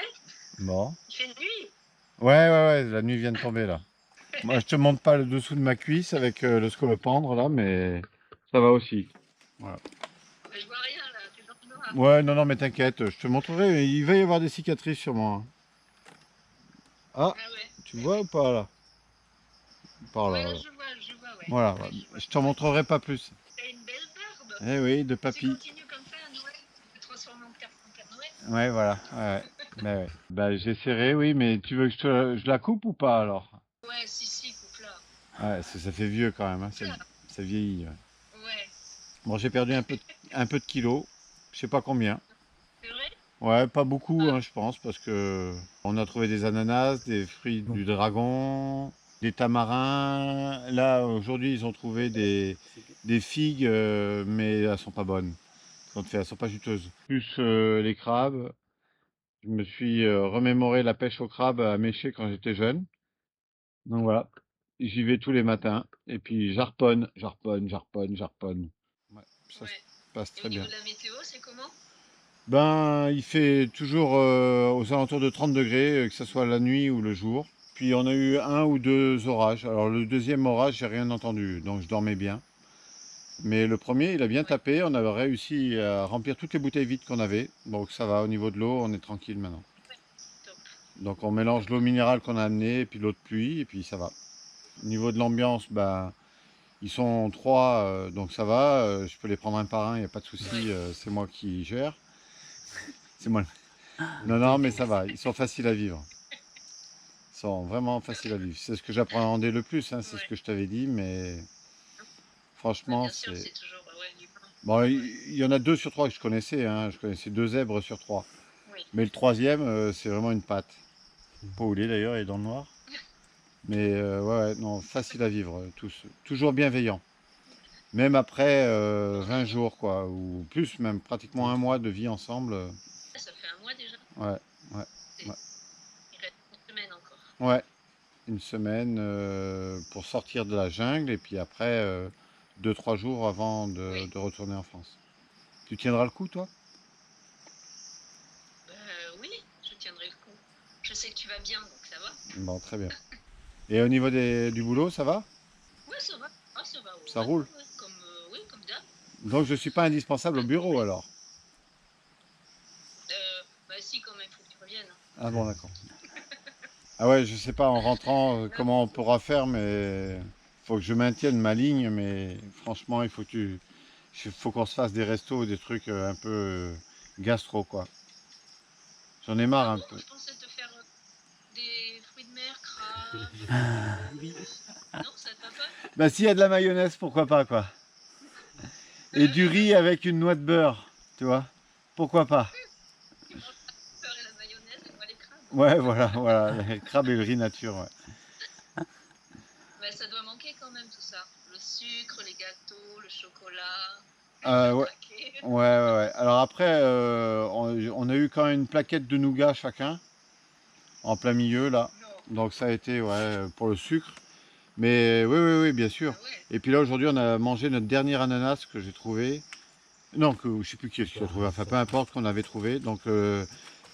Bon. il fait nuit. Ouais, la nuit vient de tomber là. Moi, je te montre pas le dessous de ma cuisse avec le scolopendre là, mais ça va aussi. Voilà. Mais je vois rien là, tu es dans le noir. Ouais, non, mais t'inquiète, je te montrerai. Il va y avoir des cicatrices sûrement. Ah, Ah ouais. tu vois ou pas là? Par là. Ouais, Voilà. je vois, ouais. Voilà, Ouais, je vois. je t'en montrerai pas plus. T'as une belle barbe. Eh oui, de Si tu papy. continues comme ça à Noël, tu te transformer en Père Noël. Ouais, voilà. Ouais. Ouais. Bah, j'essaierai, oui, mais tu veux que je la coupe ou pas alors? Ouais, si, coupe-la. Ouais, ça fait vieux quand même, hein, ça vieillit. Ouais. Ouais. Bon, j'ai perdu un peu de kilos, je sais pas combien. C'est vrai? Ouais, pas beaucoup, hein, je pense, parce que on a trouvé des ananas, des fruits du dragon, des tamarins. Là, aujourd'hui, ils ont trouvé des figues, mais elles sont pas bonnes. Elles sont pas juteuses. Plus les crabes. Je me suis remémoré la pêche au crabe à Méché quand j'étais jeune. Donc voilà, j'y vais tous les matins. Et puis j'arponne. Ouais, ça se Ouais. passe Et au très niveau bien. de la météo, c'est comment? Ben, il fait toujours aux alentours de 30 degrés, que ce soit la nuit ou le jour. Puis on a eu 1 ou 2 orages. Alors le deuxième orage, j'ai rien entendu, donc je dormais bien. Mais le premier, il a bien tapé. On avait réussi à remplir toutes les bouteilles vides qu'on avait. Donc ça va, au niveau de l'eau, on est tranquille maintenant. Top. Donc on mélange l'eau minérale qu'on a amenée et puis l'eau de pluie et puis ça va. Au niveau de l'ambiance, ben, ils sont 3, donc ça va. Je peux les prendre un par un, il n'y a pas de souci. C'est moi qui gère. C'est moi. Non, mais ça va. Ils sont faciles à vivre. Ils sont vraiment faciles à vivre. C'est ce que j'appréhendais le plus, hein, c'est ce que je t'avais dit, mais franchement, Bien sûr, c'est... c'est toujours du pain. Bon, il y en a 2 sur 3 que je connaissais, hein. Je connaissais 2 zèbres sur 3. Oui. Mais le troisième, c'est vraiment une patte. Pas où il est d'ailleurs, il est dans le noir. Mais ouais, non, facile à vivre, tous. Toujours bienveillants. Même après 20 jours, quoi, ou plus, même pratiquement un mois de vie ensemble. Ça fait un mois déjà. Ouais. Il reste une semaine encore. Ouais, une semaine pour sortir de la jungle et puis après 2-3 jours avant de retourner en France. Tu tiendras le coup, toi? Oui, je tiendrai le coup. Je sais que tu vas bien, donc ça va. Bon, très bien. Et au niveau du boulot, ça va? Ouais, ça va. Ah, ça va. Ça roule? Ouais, comme d'hab. Donc je suis pas indispensable au bureau alors? Bah si, quand même, faut que tu reviennes. Ah bon, d'accord. Ah ouais, je sais pas en rentrant comment on pourra faire, mais faut que je maintienne ma ligne, mais franchement, il faut qu'on se fasse des restos, des trucs un peu gastro, quoi. J'en ai marre un peu. Je pensais te faire des fruits de mer, crabes. Non, ça te va pas? Bah s'il y a de la mayonnaise, pourquoi pas, quoi. Et du riz avec une noix de beurre, tu vois. Pourquoi pas. Tu manges la beurre et la mayonnaise et moi les crabes. Ouais, voilà, le crabe et le riz nature, ouais. Mais ça doit manquer quand même tout ça. Le sucre, les gâteaux, le chocolat. Ouais. Ouais. Alors après, on a eu quand même une plaquette de nougat chacun, en plein milieu, là. Donc ça a été, ouais, pour le sucre. Mais oui, bien sûr. Ah ouais. Et puis là, aujourd'hui, on a mangé notre dernier ananas que j'ai trouvé. Non, je sais plus qui est-ce qui l'a trouvé. Enfin, peu importe qu'on avait trouvé. Donc, il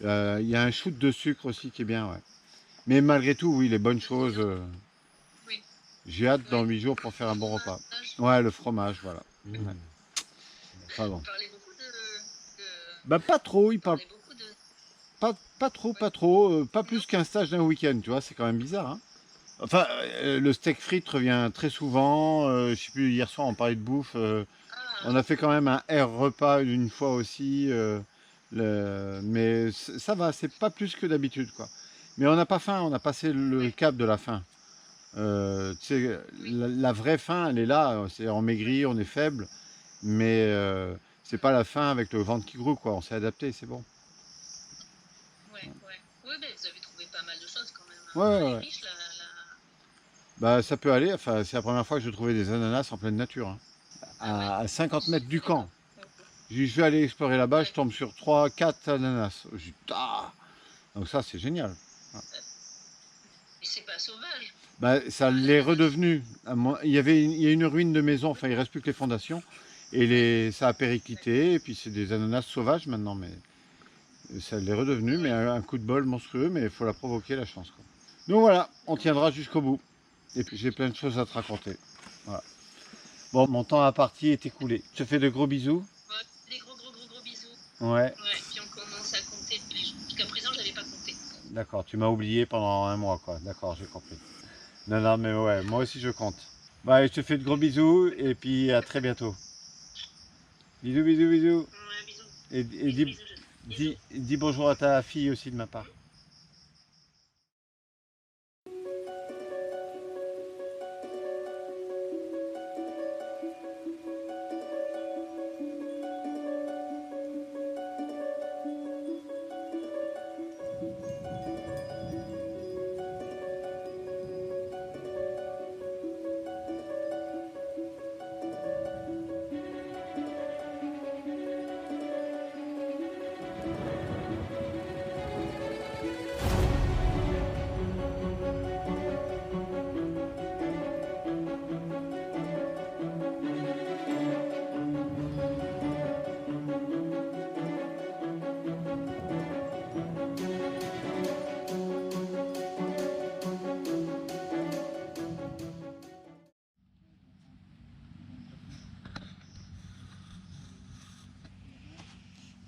y a un shoot de sucre aussi qui est bien, ouais. Mais malgré tout, oui, les bonnes choses. Oui. J'ai hâte dans 8 jours pour faire un bon repas. Ouais, le fromage, voilà. Ouais. Enfin bon. Vous parlez beaucoup Bah pas trop, il parle parlez beaucoup de... pas trop, pas plus qu'un stage d'un week-end, tu vois, c'est quand même bizarre, hein. Enfin, le steak frites revient très souvent, je sais plus, hier soir on parlait de bouffe, on a fait quand même un air repas une fois aussi, mais ça va, c'est pas plus que d'habitude, quoi. Mais on n'a pas faim, on a passé le cap de la faim. Tu sais, la vraie faim, elle est là, c'est on maigrit, on est faible, mais c'est pas la faim avec le ventre qui grouille, quoi, on s'est adapté, c'est bon. Ouais. Oui, mais vous avez trouvé pas mal de choses quand même. Ouais. Elle est riche, Bah ça peut aller, enfin c'est la première fois que je trouvais des ananas en pleine nature, hein. À 50 mètres du camp. Je dis, je vais aller explorer là-bas, je tombe sur 3, 4 ananas. Je dis, ah. Donc ça, c'est génial. Mais c'est pas sauvage. Bah, ça l'est redevenu. Il y a une ruine de maison, enfin il ne reste plus que les fondations. Et ça a périclité, et puis c'est des ananas sauvages maintenant, mais ça l'est redevenu, mais un coup de bol monstrueux, mais il faut la provoquer la chance, quoi. Donc voilà, on tiendra jusqu'au bout. Et puis j'ai plein de choses à te raconter. Voilà. Bon, mon temps à partie est écoulé. Je te fais de gros bisous. Des gros bisous. Ouais. Ouais, puis on commence à compter tous les jours. Jusqu'à présent, je n'avais pas compté. D'accord, tu m'as oublié pendant un mois, quoi. D'accord, j'ai compris. Non, mais ouais, moi aussi je compte. Bah, je te fais de gros bisous, et puis à très bientôt. Bisous. Ouais, bisous. Et Bisous. dis bonjour à ta fille aussi de ma part.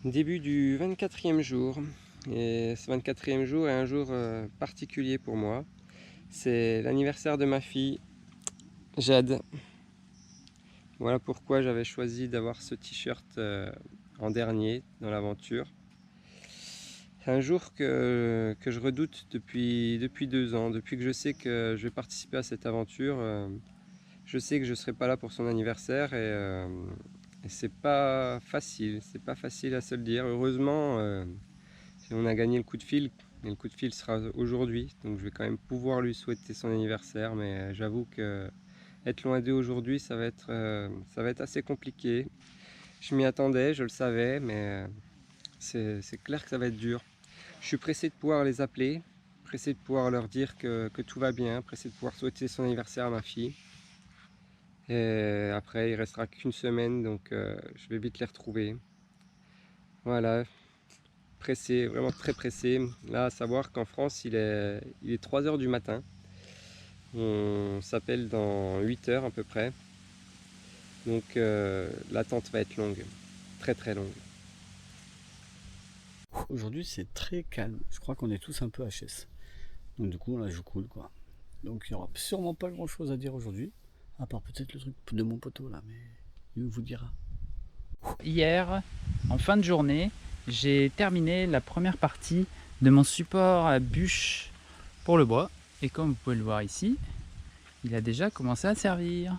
Début du 24e jour. Et ce 24e jour est un jour particulier pour moi. C'est l'anniversaire de ma fille, Jade. Voilà pourquoi j'avais choisi d'avoir ce t-shirt en dernier dans l'aventure. C'est un jour que je redoute depuis 2 ans. Depuis que je sais que je vais participer à cette aventure, je sais que je ne serai pas là pour son anniversaire et c'est pas facile à se le dire. Heureusement, on a gagné le coup de fil, et le coup de fil sera aujourd'hui, donc je vais quand même pouvoir lui souhaiter son anniversaire, mais j'avoue que être loin d'eux aujourd'hui, ça va être assez compliqué. Je m'y attendais, je le savais, mais c'est clair que ça va être dur. Je suis pressé de pouvoir les appeler, pressé de pouvoir leur dire que tout va bien, pressé de pouvoir souhaiter son anniversaire à ma fille. Et après, il restera qu'une semaine, donc je vais vite les retrouver. Voilà, pressé, vraiment très pressé. Là, à savoir qu'en France, il est 3 h du matin. On s'appelle dans 8 h à peu près. Donc l'attente va être longue, très très longue. Aujourd'hui, c'est très calme. Je crois qu'on est tous un peu HS. Donc du coup, là, je coule, quoi. Donc il n'y aura sûrement pas grand-chose à dire aujourd'hui. À part peut-être le truc de mon poteau là, mais il vous dira. Hier, en fin de journée, j'ai terminé la première partie de mon support à bûche pour le bois. Et comme vous pouvez le voir ici, il a déjà commencé à servir.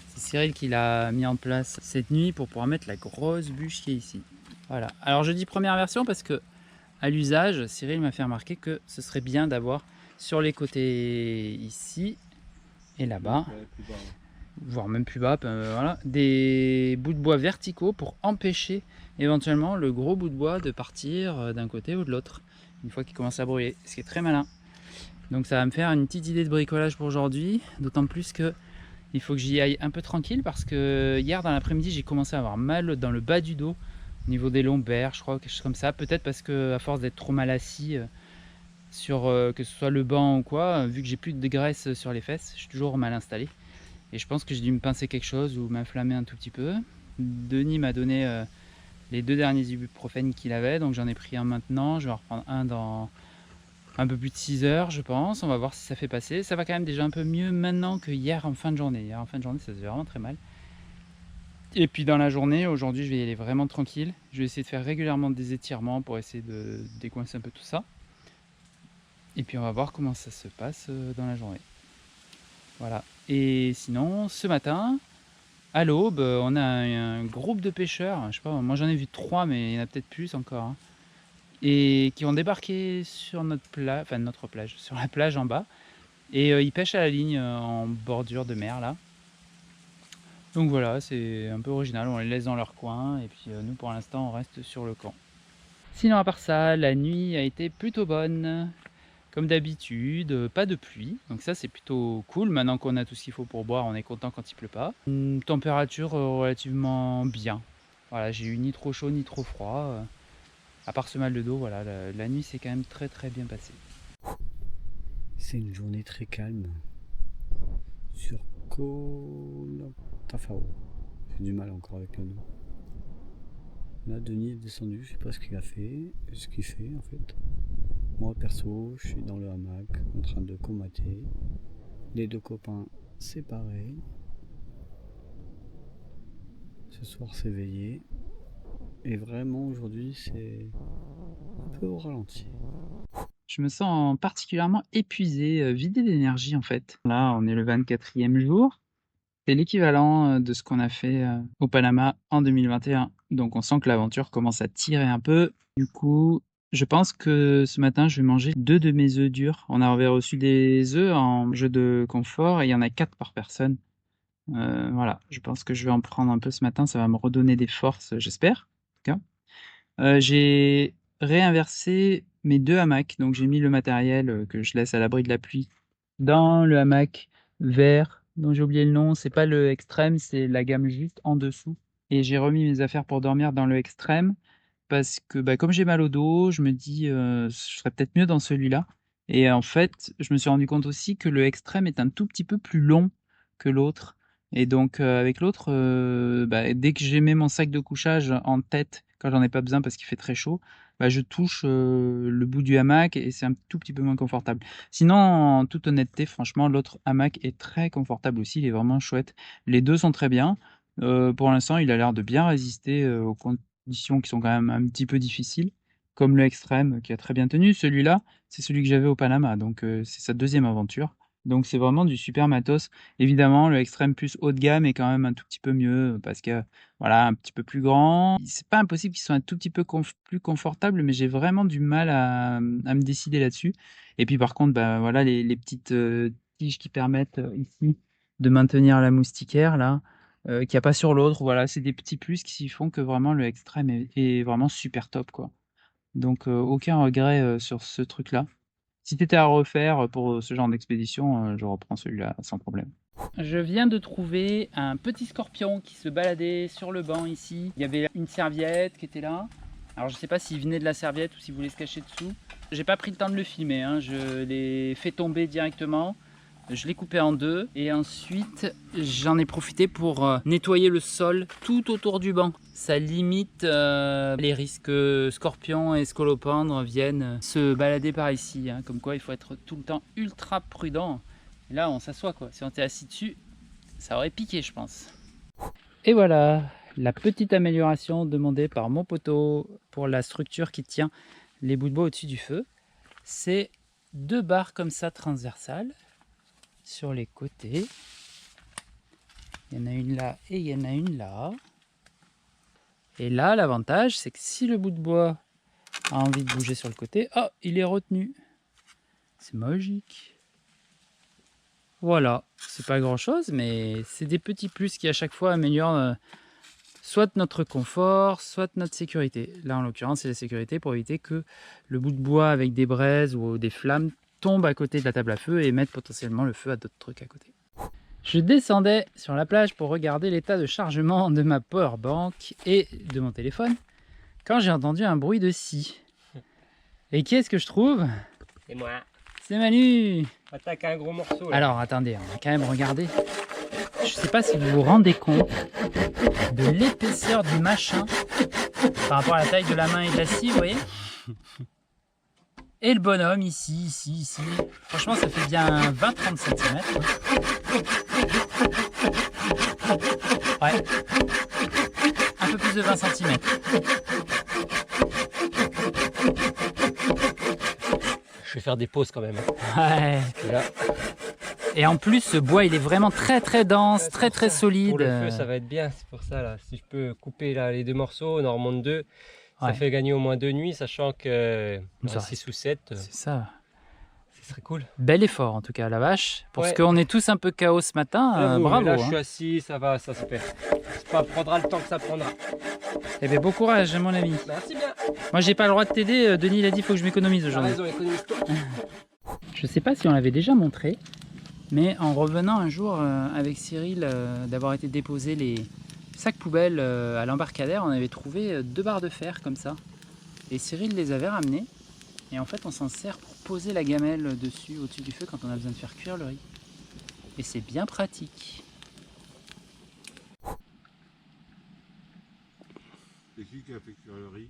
C'est Cyril qui l'a mis en place cette nuit pour pouvoir mettre la grosse bûche qui est ici. Voilà. Alors je dis première version parce que à l'usage, Cyril m'a fait remarquer que ce serait bien d'avoir sur les côtés ici et là-bas, voire même plus bas, voilà, des bouts de bois verticaux pour empêcher éventuellement le gros bout de bois de partir d'un côté ou de l'autre une fois qu'il commence à brûler, ce qui est très malin. Donc ça va me faire une petite idée de bricolage pour aujourd'hui, d'autant plus que il faut que j'y aille un peu tranquille parce que hier dans l'après-midi j'ai commencé à avoir mal dans le bas du dos au niveau des lombaires, je crois, quelque chose comme ça, peut-être parce que à force d'être trop mal assis sur que ce soit le banc ou quoi, vu que j'ai plus de graisse sur les fesses, je suis toujours mal installé. Et je pense que j'ai dû me pincer quelque chose ou m'inflammer un tout petit peu. Denis m'a donné les 2 derniers ibuprofènes qu'il avait, donc j'en ai pris un maintenant. Je vais en reprendre un dans un peu plus de 6 heures, je pense. On va voir si ça fait passer. Ça va quand même déjà un peu mieux maintenant que hier en fin de journée. Hier en fin de journée, ça faisait vraiment très mal. Et puis dans la journée, aujourd'hui, je vais y aller vraiment tranquille. Je vais essayer de faire régulièrement des étirements pour essayer de décoincer un peu tout ça. Et puis on va voir comment ça se passe dans la journée. Voilà. Et sinon, ce matin, à l'aube, on a un groupe de pêcheurs. Je sais pas, moi j'en ai vu 3, mais il y en a peut-être plus encore. Hein, et qui ont débarqué sur notre plage, enfin notre plage, sur la plage en bas. Et ils pêchent à la ligne en bordure de mer là. Donc voilà, c'est un peu original, on les laisse dans leur coin et puis nous pour l'instant on reste sur le camp. Sinon à part ça, la nuit a été plutôt bonne. Comme d'habitude, pas de pluie, donc ça c'est plutôt cool. Maintenant qu'on a tout ce qu'il faut pour boire, on est content quand il pleut pas. Une température relativement bien. Voilà, j'ai eu ni trop chaud ni trop froid. À part ce mal de dos, voilà, la nuit s'est quand même très bien passée. C'est une journée très calme sur Konotafao. J'ai du mal encore avec le nom. Là, Denis est descendu, je sais pas ce qu'il a fait, ce qu'il fait en fait. Moi perso, je suis dans le hamac en train de comater. Les deux copains, c'est pareil. Ce soir, c'est veillé. Et vraiment, aujourd'hui, c'est un peu au ralenti. Je me sens particulièrement épuisé, vidé d'énergie en fait. Là, on est le 24e jour. C'est l'équivalent de ce qu'on a fait au Panama en 2021. Donc on sent que l'aventure commence à tirer un peu. Du coup, je pense que ce matin, je vais manger 2 de mes œufs durs. On avait reçu des œufs en jeu de confort et il y en a 4 par personne. Voilà, je pense que je vais en prendre un peu ce matin. Ça va me redonner des forces, j'espère. En tout cas. J'ai réinversé mes 2 hamacs. Donc j'ai mis le matériel que je laisse à l'abri de la pluie dans le hamac vert dont j'ai oublié le nom. C'est pas le extrême, c'est la gamme juste en dessous. Et j'ai remis mes affaires pour dormir dans le extrême parce que comme j'ai mal au dos, je me dis je serais peut-être mieux dans celui-là. Et en fait, je me suis rendu compte aussi que le extrême est un tout petit peu plus long que l'autre. Et donc avec l'autre, dès que j'ai mis mon sac de couchage en tête, quand j'en ai pas besoin parce qu'il fait très chaud, je touche le bout du hamac et c'est un tout petit peu moins confortable. Sinon, en toute honnêteté, franchement, l'autre hamac est très confortable aussi, il est vraiment chouette. Les 2 sont très bien. Pour l'instant, il a l'air de bien résister aux conditions qui sont quand même un petit peu difficiles, comme le extrême qui a très bien tenu. Celui-là, c'est celui que j'avais au Panama, donc c'est sa 2e aventure. Donc c'est vraiment du super matos. Évidemment, le extrême plus haut de gamme est quand même un tout petit peu mieux parce que voilà, un petit peu plus grand. C'est pas impossible qu'ils soient un tout petit peu plus confortables, mais j'ai vraiment du mal à me décider là-dessus. Et puis par contre, voilà, les petites tiges qui permettent ici de maintenir la moustiquaire là, qu'il n'y a pas sur l'autre. Voilà, c'est des petits plus qui font que vraiment le extrême est vraiment super top, quoi. Donc aucun regret sur ce truc-là. Si tu étais à refaire pour ce genre d'expédition, je reprends celui-là sans problème. Je viens de trouver un petit scorpion qui se baladait sur le banc ici. Il y avait une serviette qui était là. Alors je sais pas s'il venait de la serviette ou s'il voulait se cacher dessous. J'ai pas pris le temps de le filmer, hein. Je l'ai fait tomber directement. Je l'ai coupé en 2 et ensuite j'en ai profité pour nettoyer le sol tout autour du banc. Ça limite les risques que scorpions et scolopendres viennent se balader par ici, hein. Comme quoi il faut être tout le temps ultra prudent. Et là on s'assoit quoi, si on était assis dessus, ça aurait piqué je pense. Et voilà, la petite amélioration demandée par mon poteau pour la structure qui tient les bouts de bois au-dessus du feu. C'est 2 barres comme ça transversales sur les côtés. Il y en a une là et il y en a une là. Et là, l'avantage, c'est que si le bout de bois a envie de bouger sur le côté, oh, il est retenu. C'est magique. Voilà, c'est pas grand chose, mais c'est des petits plus qui à chaque fois améliorent soit notre confort, soit notre sécurité. Là, en l'occurrence, c'est la sécurité pour éviter que le bout de bois avec des braises ou des flammes tombe à côté de la table à feu et mette potentiellement le feu à d'autres trucs à côté. Je descendais sur la plage pour regarder l'état de chargement de ma powerbank et de mon téléphone quand j'ai entendu un bruit de scie. Et qui est-ce que je trouve? C'est moi. C'est Manu. Attaque un gros morceau là. Alors attendez, on va quand même regarder. Je sais pas si vous vous rendez compte de l'épaisseur du machin par rapport à la taille de la main et de la scie, vous voyez? Et le bonhomme ici. Franchement, ça fait bien 20-30 cm. Ouais. Un peu plus de 20 cm. Je vais faire des pauses quand même. Ouais. Là. Et en plus, ce bois, il est vraiment très dense, très solide. Pour le feu, ça va être bien. C'est pour ça, là. Si je peux couper là, les 2 morceaux, on en remonte 2. Ça fait gagner au moins 2 nuits, sachant que 6 ou 7. C'est ça. Ce serait cool. Bel effort en tout cas, la vache. Parce Ouais. qu'on est tous un peu KO ce matin, J'avoue, bravo. mais là, je hein. suis assis, ça va, ça se fait. Ça prendra le temps que ça prendra. Eh bien, bon courage, mon ami. Merci bien. Moi, j'ai pas le droit de t'aider. Denis, il a dit qu'il faut que je m'économise T'as aujourd'hui. raison, économise-toi. Je sais pas si on l'avait déjà montré, mais en revenant un jour avec Cyril d'avoir été déposer les sacs poubelles à l'embarcadère, on avait trouvé 2 barres de fer comme ça. Et Cyril les avait ramenées. Et en fait, on s'en sert pour poser la gamelle dessus, au-dessus du feu, quand on a besoin de faire cuire le riz. Et c'est bien pratique. C'est qui a fait cuire le riz?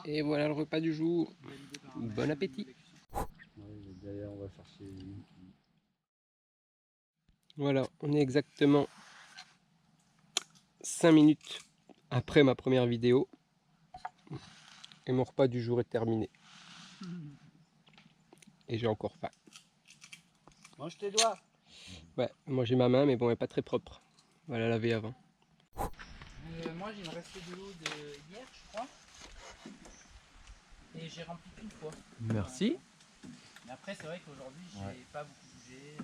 Et voilà le repas du jour. Bon appétit. D'ailleurs, on va chercher. Voilà, on est exactement 5 minutes après ma première vidéo. Et mon repas du jour est terminé. Et j'ai encore faim. Mange tes doigts. Ouais, manger ma main, mais bon, elle n'est pas très propre. On va la laver avant. Moi, j'ai me resté de l'eau de hier, je crois. Et j'ai rempli qu'une fois. Merci. Mais après, c'est vrai qu'aujourd'hui, j'ai pas beaucoup bougé.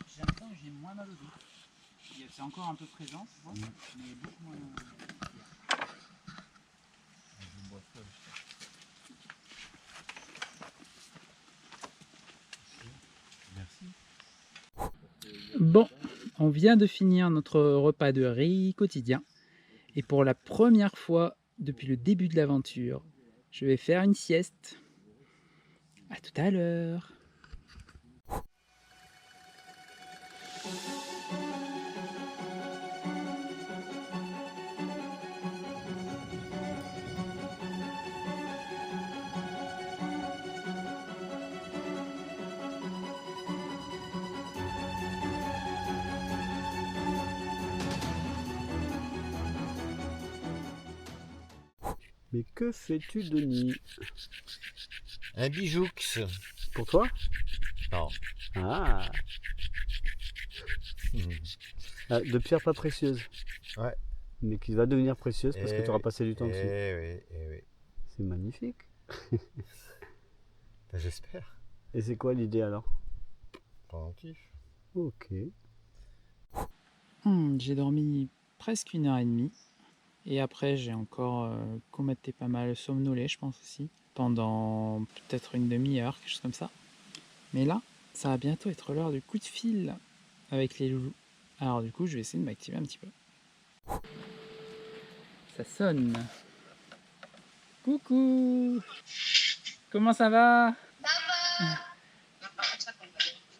J'ai l'impression que j'ai moins mal au dos. C'est encore un peu présent, tu vois, mais beaucoup moins. Bon, on vient de finir notre repas de riz quotidien. Et pour la première fois depuis le début de l'aventure, je vais faire une sieste. À tout à l'heure. Mais que fais-tu, Denis? Un bijoux. Pour toi? Non. Ah. Ah, de pierre pas précieuse. Ouais. Mais qui va devenir précieuse parce que tu auras passé du temps dessus. Oui, oui. C'est magnifique. Ben, j'espère. Et c'est quoi l'idée alors? Prends un kiff. Ok. J'ai dormi presque 1h30. Et après, j'ai encore combatté pas mal, somnolé, je pense aussi, pendant peut-être une demi-heure, quelque chose comme ça. Mais là, ça va bientôt être l'heure du coup de fil avec les loulous. Alors du coup, je vais essayer de m'activer un petit peu. Ça sonne. Coucou! Comment ça va?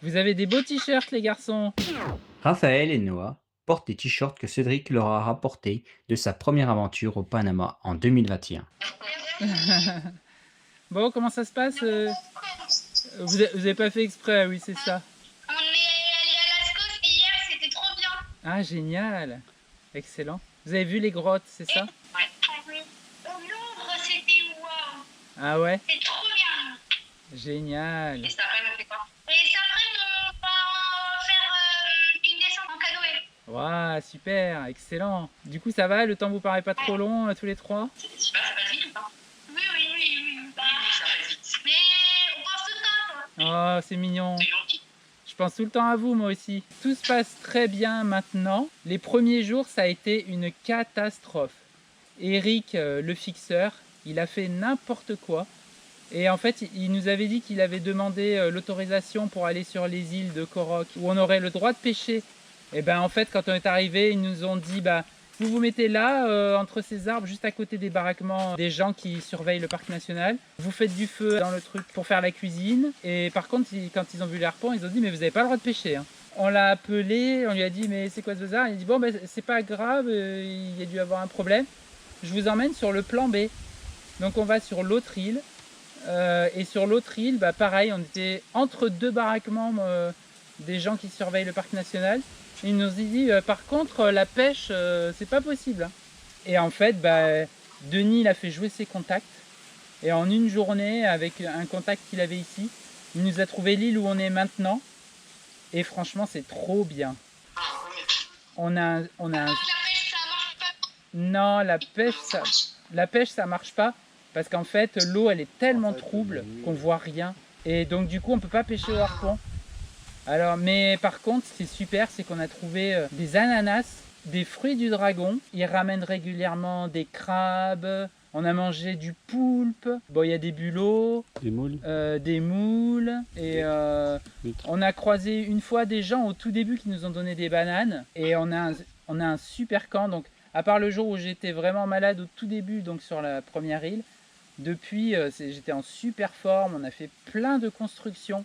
Vous avez des beaux t-shirts, les garçons. Raphaël et Noah portent les t-shirts que Cédric leur a rapportés de sa première aventure au Panama en 2021. Bon, comment ça se passe? Vous avez pas fait exprès, oui, c'est ça. On est allé à Las Cosses hier, c'était trop bien. Ah, génial. Excellent. Vous avez vu les grottes, c'est ça? Ouais. Au Louvre, c'était waouh. Ah ouais? C'est trop bien. Génial. Et cet après-midi, on fait quoi? Et cet après-midi, on va faire une descente en canoë. Waouh, super, excellent. Du coup, ça va? Le temps vous paraît pas trop long, tous les trois? Ça passe vite ou pas? Oui. Bah, ça passe vite. Mais on pense tout le temps, quoi. Oh, c'est mignon. C'est gentil. Je pense tout le temps à vous, moi aussi. Tout se passe très bien maintenant. Les premiers jours, ça a été une catastrophe. Eric, le fixeur, il a fait n'importe quoi. Et en fait, il nous avait dit qu'il avait demandé l'autorisation pour aller sur les îles de Korok, où on aurait le droit de pêcher. Et ben en fait, quand on est arrivé, ils nous ont dit, bah, vous vous mettez là, entre ces arbres, juste à côté des baraquements des gens qui surveillent le parc national. Vous faites du feu dans le truc pour faire la cuisine. Et par contre, quand ils ont vu les harpons, ils ont dit, mais vous n'avez pas le droit de pêcher, hein. On l'a appelé, on lui a dit, mais c'est quoi ce bazar? Il a dit, bon, ben, c'est pas grave, il y a dû avoir un problème. Je vous emmène sur le plan B. Donc on va sur l'autre île. Et sur l'autre île, bah, pareil, on était entre deux baraquements des gens qui surveillent le parc national. Ils nous ont dit, par contre, la pêche, c'est pas possible, hein. Et en fait, bah, Denis, il a fait jouer ses contacts. Et en une journée, avec un contact qu'il avait ici, il nous a trouvé l'île où on est maintenant. Et franchement, c'est trop bien. On a un... La pêche, ça marche pas. Non, la pêche, ça marche pas. parce qu'en fait l'eau elle est tellement trouble qu'on voit rien. Et donc du coup on peut pas pêcher au harpon. Alors, mais par contre, ce qui est super, c'est qu'on a trouvé des ananas, des fruits du dragon. Ils ramènent régulièrement des crabes. On a mangé du poulpe. Bon, il y a des bulots. Des moules. Des moules. Et on a croisé une fois des gens au tout début qui nous ont donné des bananes. Et on a un super camp. Donc, à part le jour où j'étais vraiment malade au tout début, donc sur la première île, depuis, j'étais en super forme. On a fait plein de constructions.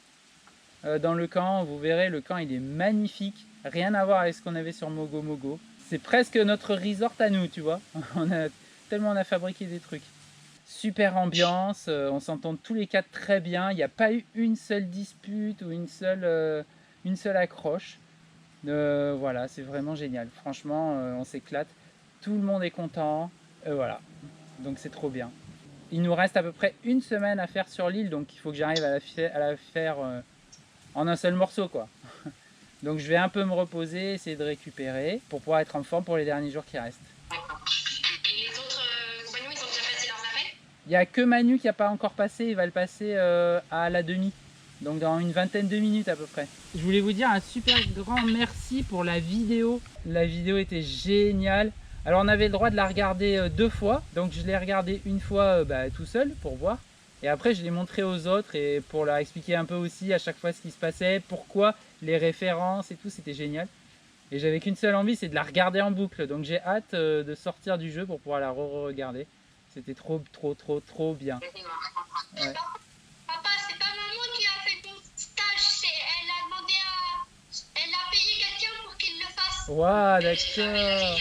Dans le camp, vous verrez, le camp il est magnifique, rien à voir avec ce qu'on avait sur Mogo Mogo. C'est presque notre resort à nous, tu vois. Tellement on a fabriqué des trucs. Super ambiance, on s'entend tous les quatre très bien. Il n'y a pas eu une seule dispute ou une seule accroche. Voilà, c'est vraiment génial. Franchement, on s'éclate. Tout le monde est content. Voilà, donc c'est trop bien. Il nous reste à peu près une semaine à faire sur l'île, donc il faut que j'arrive à la faire en un seul morceau, quoi. Donc je vais un peu me reposer, essayer de récupérer pour pouvoir être en forme pour les derniers jours qui restent. Et les autres compagnons, ils ont déjà passé leurs arrêts? Il n'y a que Manu qui n'a pas encore passé, il va le passer à la demi. Donc dans une vingtaine de minutes à peu près. Je voulais vous dire un super grand merci pour la vidéo. La vidéo était géniale. Alors on avait le droit de la regarder 2 fois. Donc je l'ai regardée une fois tout seul pour voir. Et après, je l'ai montré aux autres et pour leur expliquer un peu aussi à chaque fois ce qui se passait, pourquoi, les références et tout, c'était génial. Et j'avais qu'une seule envie, c'est de la regarder en boucle. Donc j'ai hâte de sortir du jeu pour pouvoir la re-regarder. C'était trop bien. Ouais. Papa, c'est pas maman qui a fait ton stage, elle a payé quelqu'un pour qu'il le fasse. Waouh, d'accord.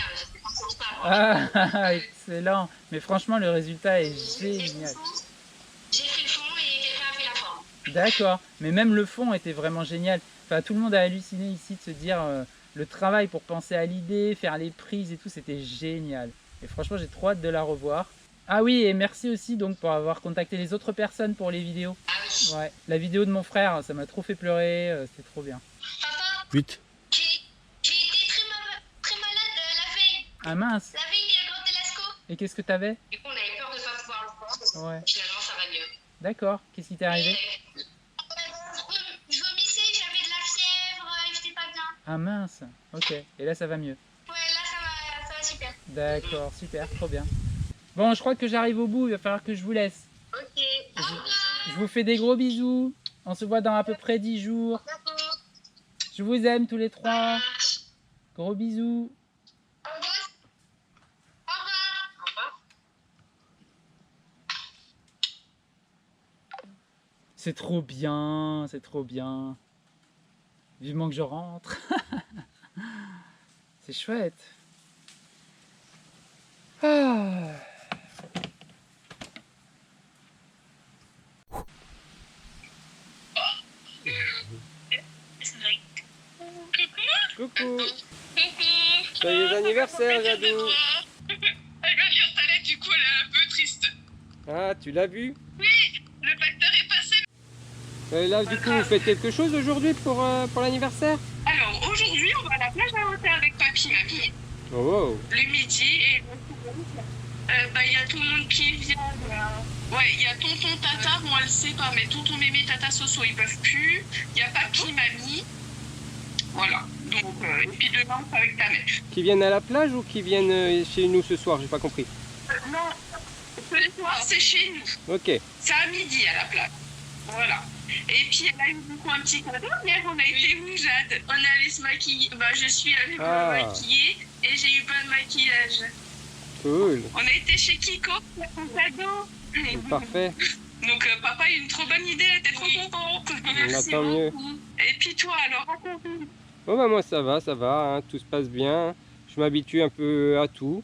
Ah, excellent. Mais franchement, le résultat est génial. J'ai fait le fond et quelqu'un a fait la forme. D'accord, mais même le fond était vraiment génial. Enfin, tout le monde a halluciné ici de se dire le travail pour penser à l'idée, faire les prises et tout, c'était génial. Et franchement, j'ai trop hâte de la revoir. Ah oui, et merci aussi donc pour avoir contacté les autres personnes pour les vidéos. Ah oui. Ouais, la vidéo de mon frère, ça m'a trop fait pleurer, c'était trop bien. Papa, 8. j'ai été très malade la veille. Ah mince. La veille du Grand Telescope. Et qu'est-ce que t'avais? Du coup, on avait peur de ne pas pouvoir le voir. Ouais. Finalement, ça va mieux. D'accord, qu'est-ce qui t'est arrivé? Je vomissais, j'avais de la fièvre, j'étais pas bien. Ah mince, ok. Et là, ça va mieux. Ouais, là, ça va super. D'accord, super, trop bien. Bon, je crois que j'arrive au bout, il va falloir que je vous laisse. Ok. Je vous fais des gros bisous. On se voit dans à peu près 10 jours. Je vous aime tous les 3. Gros bisous. Au revoir. Au revoir. C'est trop bien, c'est trop bien. Vivement que je rentre. C'est chouette. Ah. Coucou. Joyeux anniversaire, Jadou. Elle va sur ta lettre, du coup, elle est un peu triste. Ah, tu l'as vu? Oui, le facteur est passé. Là, du coup, vous faites quelque chose aujourd'hui pour l'anniversaire? Alors, aujourd'hui, on va à la plage à Hauteur avec papy, mamie. Oh. Le midi, et il y a tout le monde qui vient. Ouais, il y a tonton, tata, moi, elle sait pas, mais tonton, mémé, tata, soso, ils peuvent plus. Il y a papy, mamie. Voilà. Donc, et puis demain, c'est avec ta mère. Qui viennent à la plage ou qui viennent chez nous ce soir? J'ai pas compris. Non, ce soir, c'est chez nous. Ok. C'est à midi à la plage. Voilà. Et puis, elle a eu beaucoup un petit cadeau. Hier, on a été où, Jade? On est allé se maquiller. Bah, je suis allée me maquiller et j'ai eu plein de maquillage. Cool. On a été chez Kiko pour son cadeau. Parfait. Donc, papa a eu une trop bonne idée. Elle était trop contente. Merci tant mieux. beaucoup. Et puis, toi, alors, raconte-nous. Oh bah moi ça va, hein, tout se passe bien. Je m'habitue un peu à tout.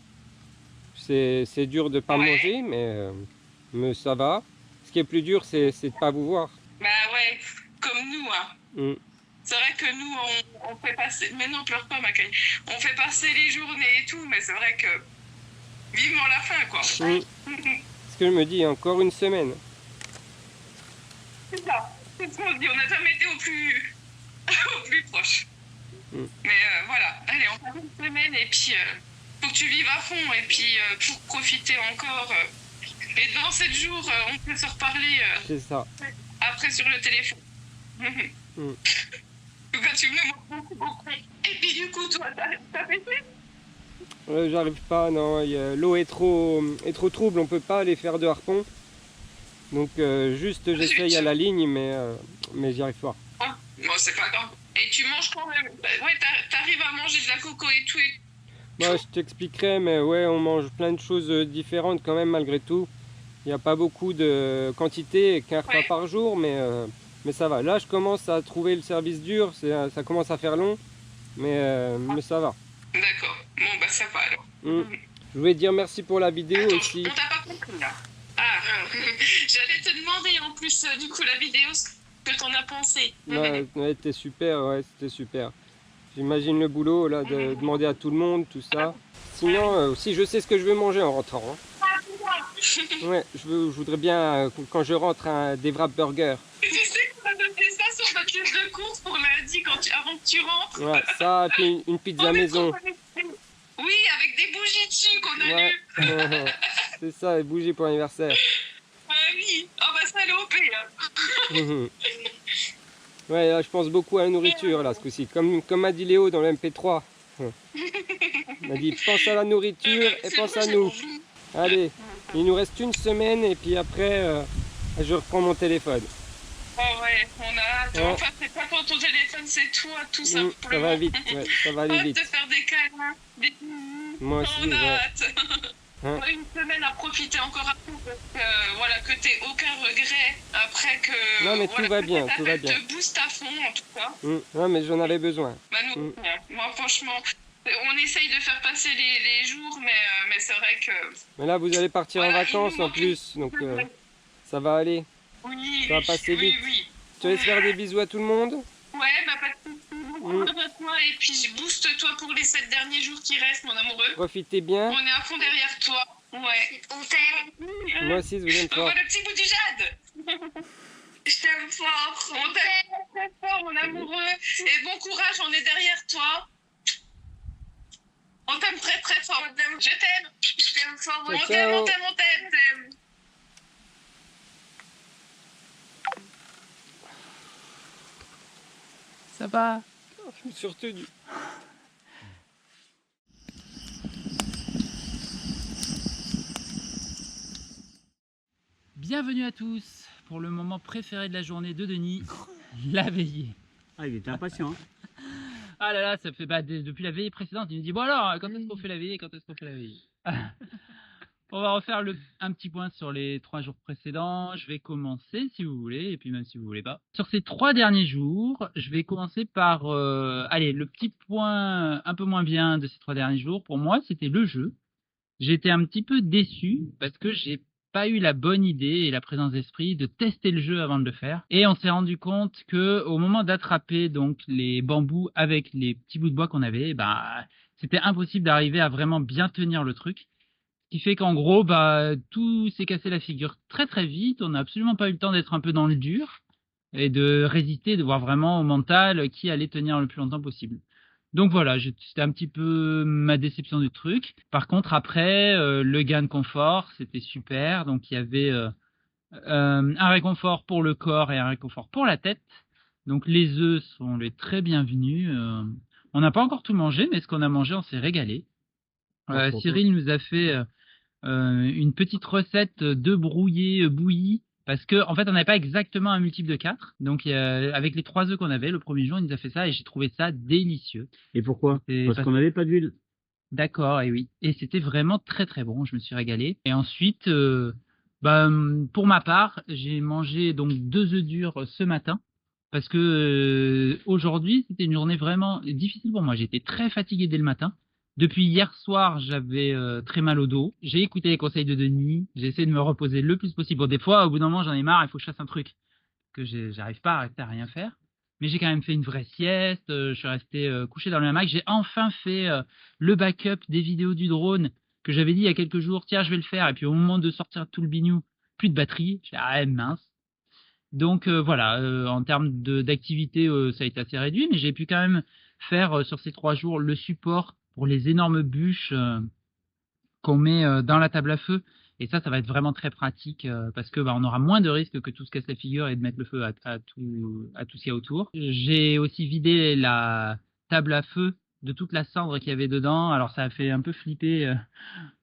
C'est dur de pas manger, mais ça va. Ce qui est plus dur, c'est de pas vous voir. Bah ouais, comme nous, hein. C'est vrai que nous, on fait passer... Mais non, pleure pas, ma caille. On fait passer les journées et tout, mais c'est vrai que... Vivement la fin, quoi. Ce que je me dis, encore une semaine. C'est ça. C'est ce qu'on se dit. On n'a jamais été au plus... au plus proche. Mais voilà. Allez, on passe une semaine et puis... faut que tu vives à fond. Et puis, pour profiter encore... Et dans 7 jours, on peut se reparler C'est ça. après sur le téléphone. Mm. En tout cas, tu me manques beaucoup, beaucoup. Et puis du coup, toi, t'as pêché? J'arrive pas, non. L'eau est trop trouble, on peut pas aller faire de harpon. Donc juste j'essaye à la ligne, mais j'y arrive pas. Ah, bon, c'est pas grave. Et tu manges quand même? Ouais, t'arrives à manger de la coco et tout. Bah, je t'expliquerai, mais ouais, on mange plein de choses différentes quand même malgré tout. Il n'y a pas beaucoup de quantité, qu'un repas par jour, mais ça va. Là, je commence à trouver le service dur, ça commence à faire long, mais ça va. D'accord. Bon, bah ça va alors. Je voulais dire merci pour la vidéo aussi. On t'a pas compris là. Ah, j'allais te demander en plus du coup la vidéo ce que t'en as pensé. Ouais, c'était super, ouais, c'était super. J'imagine le boulot là de demander à tout le monde, tout ça. Sinon, aussi, je sais ce que je veux manger en rentrant. Hein. Ouais, je voudrais bien, quand je rentre, des wrap burgers. Tu sais qu'on a noté ça sur notre liste de courses pour lundi avant que tu rentres. Ouais, ça, puis une pizza maison. Oui, avec des bougies dessus qu'on a lu. C'est ça, les bougies pour l'anniversaire. Ah oui, oh bah ça, elle est OP là. Ouais, là, je pense beaucoup à la nourriture là ce coup-ci, comme m'a dit Léo dans le MP3. Il m'a dit pense à la nourriture et pense à nous. Allez, il nous reste une semaine et puis après je reprends mon téléphone. Oh ouais, on a hâte. Enfin, c'est pas pour ton téléphone, c'est toi tout simplement. Ça va vite, ouais, ça va aller vite. Hâte de faire des câlins, des Moi aussi, on a ouais. hâte. Hein? Une semaine à profiter encore un peu parce que voilà, que t'aies aucun regret après que. Non mais tout va bien, tout va bien. te booste à fond en tout cas. Non mais j'en avais besoin. Bah nous, moi franchement, on essaye de faire passer les jours, mais c'est vrai que. Mais là vous allez partir en vacances en plus, donc ça va aller. Oui, ça va passer vite. Oui. Tu vas faire des bisous à tout le monde? Ouais, bah pas de soucis. Et puis booste-toi pour les 7 derniers jours qui restent, mon amoureux. Profitez bien. On est à fond derrière toi. Ouais. On t'aime. Moi aussi, je vous aime fort. Le petit bout du Jade. Je t'aime fort. On t'aime très fort, mon amoureux. Et bon courage, on est derrière toi. On t'aime très très fort. Je t'aime. Je t'aime fort. On t'aime. Ça va? Je me suis retenu. Bienvenue à tous pour le moment préféré de la journée de Denis, la veillée. Ah, il était impatient. Hein. Ah là là, ça fait depuis la veillée précédente, il me dit bon alors, quand est-ce qu'on fait la veillée? On va refaire un petit point sur les 3 jours précédents. Je vais commencer si vous voulez, et puis même si vous voulez pas. Sur ces 3 derniers jours, je vais commencer par le petit point un peu moins bien de ces 3 derniers jours. Pour moi, c'était le jeu. J'étais un petit peu déçu parce que j'ai pas eu la bonne idée et la présence d'esprit de tester le jeu avant de le faire. Et on s'est rendu compte que au moment d'attraper donc les bambous avec les petits bouts de bois qu'on avait, c'était impossible d'arriver à vraiment bien tenir le truc. Ce qui fait qu'en gros, tout s'est cassé la figure très très vite. On n'a absolument pas eu le temps d'être un peu dans le dur et de résister, de voir vraiment au mental qui allait tenir le plus longtemps possible. Donc voilà, c'était un petit peu ma déception du truc. Par contre, après, le gain de confort, c'était super. Donc il y avait un réconfort pour le corps et un réconfort pour la tête. Donc les œufs sont les très bienvenus. On n'a pas encore tout mangé, mais ce qu'on a mangé, on s'est régalé. Cyril nous a fait une petite recette d'œufs brouillés bouillis parce que en fait on n'avait pas exactement un multiple de 4, donc avec les 3 œufs qu'on avait le premier jour il nous a fait ça et j'ai trouvé ça délicieux. Et pourquoi? Parce qu'on n'avait pas d'huile. D'accord, et oui, et c'était vraiment très très bon, je me suis régalé. Et ensuite pour ma part j'ai mangé donc 2 œufs durs ce matin parce que aujourd'hui c'était une journée vraiment difficile pour moi, j'étais très fatigué dès le matin. Depuis hier soir, j'avais très mal au dos. J'ai écouté les conseils de Denis. J'ai essayé de me reposer le plus possible. Bon, des fois, au bout d'un moment, j'en ai marre. Il faut que je fasse un truc que j'arrive pas à arrêter à rien faire. Mais j'ai quand même fait une vraie sieste. Je suis resté couché dans le hamac. J'ai enfin fait le backup des vidéos du drone que j'avais dit il y a quelques jours. Tiens, je vais le faire. Et puis au moment de sortir tout le bignou, plus de batterie. J'ai dit, mince. Donc voilà, en termes d'activité, ça a été assez réduit. Mais j'ai pu quand même faire sur ces 3 jours le support pour les énormes bûches qu'on met dans la table à feu Et ça va être vraiment très pratique parce que on aura moins de risques que tout se casse la figure et de mettre le feu à tout ce qu'il y a autour. J'ai aussi vidé la table à feu de toute la cendre qu'il y avait dedans. Alors ça a fait un peu flipper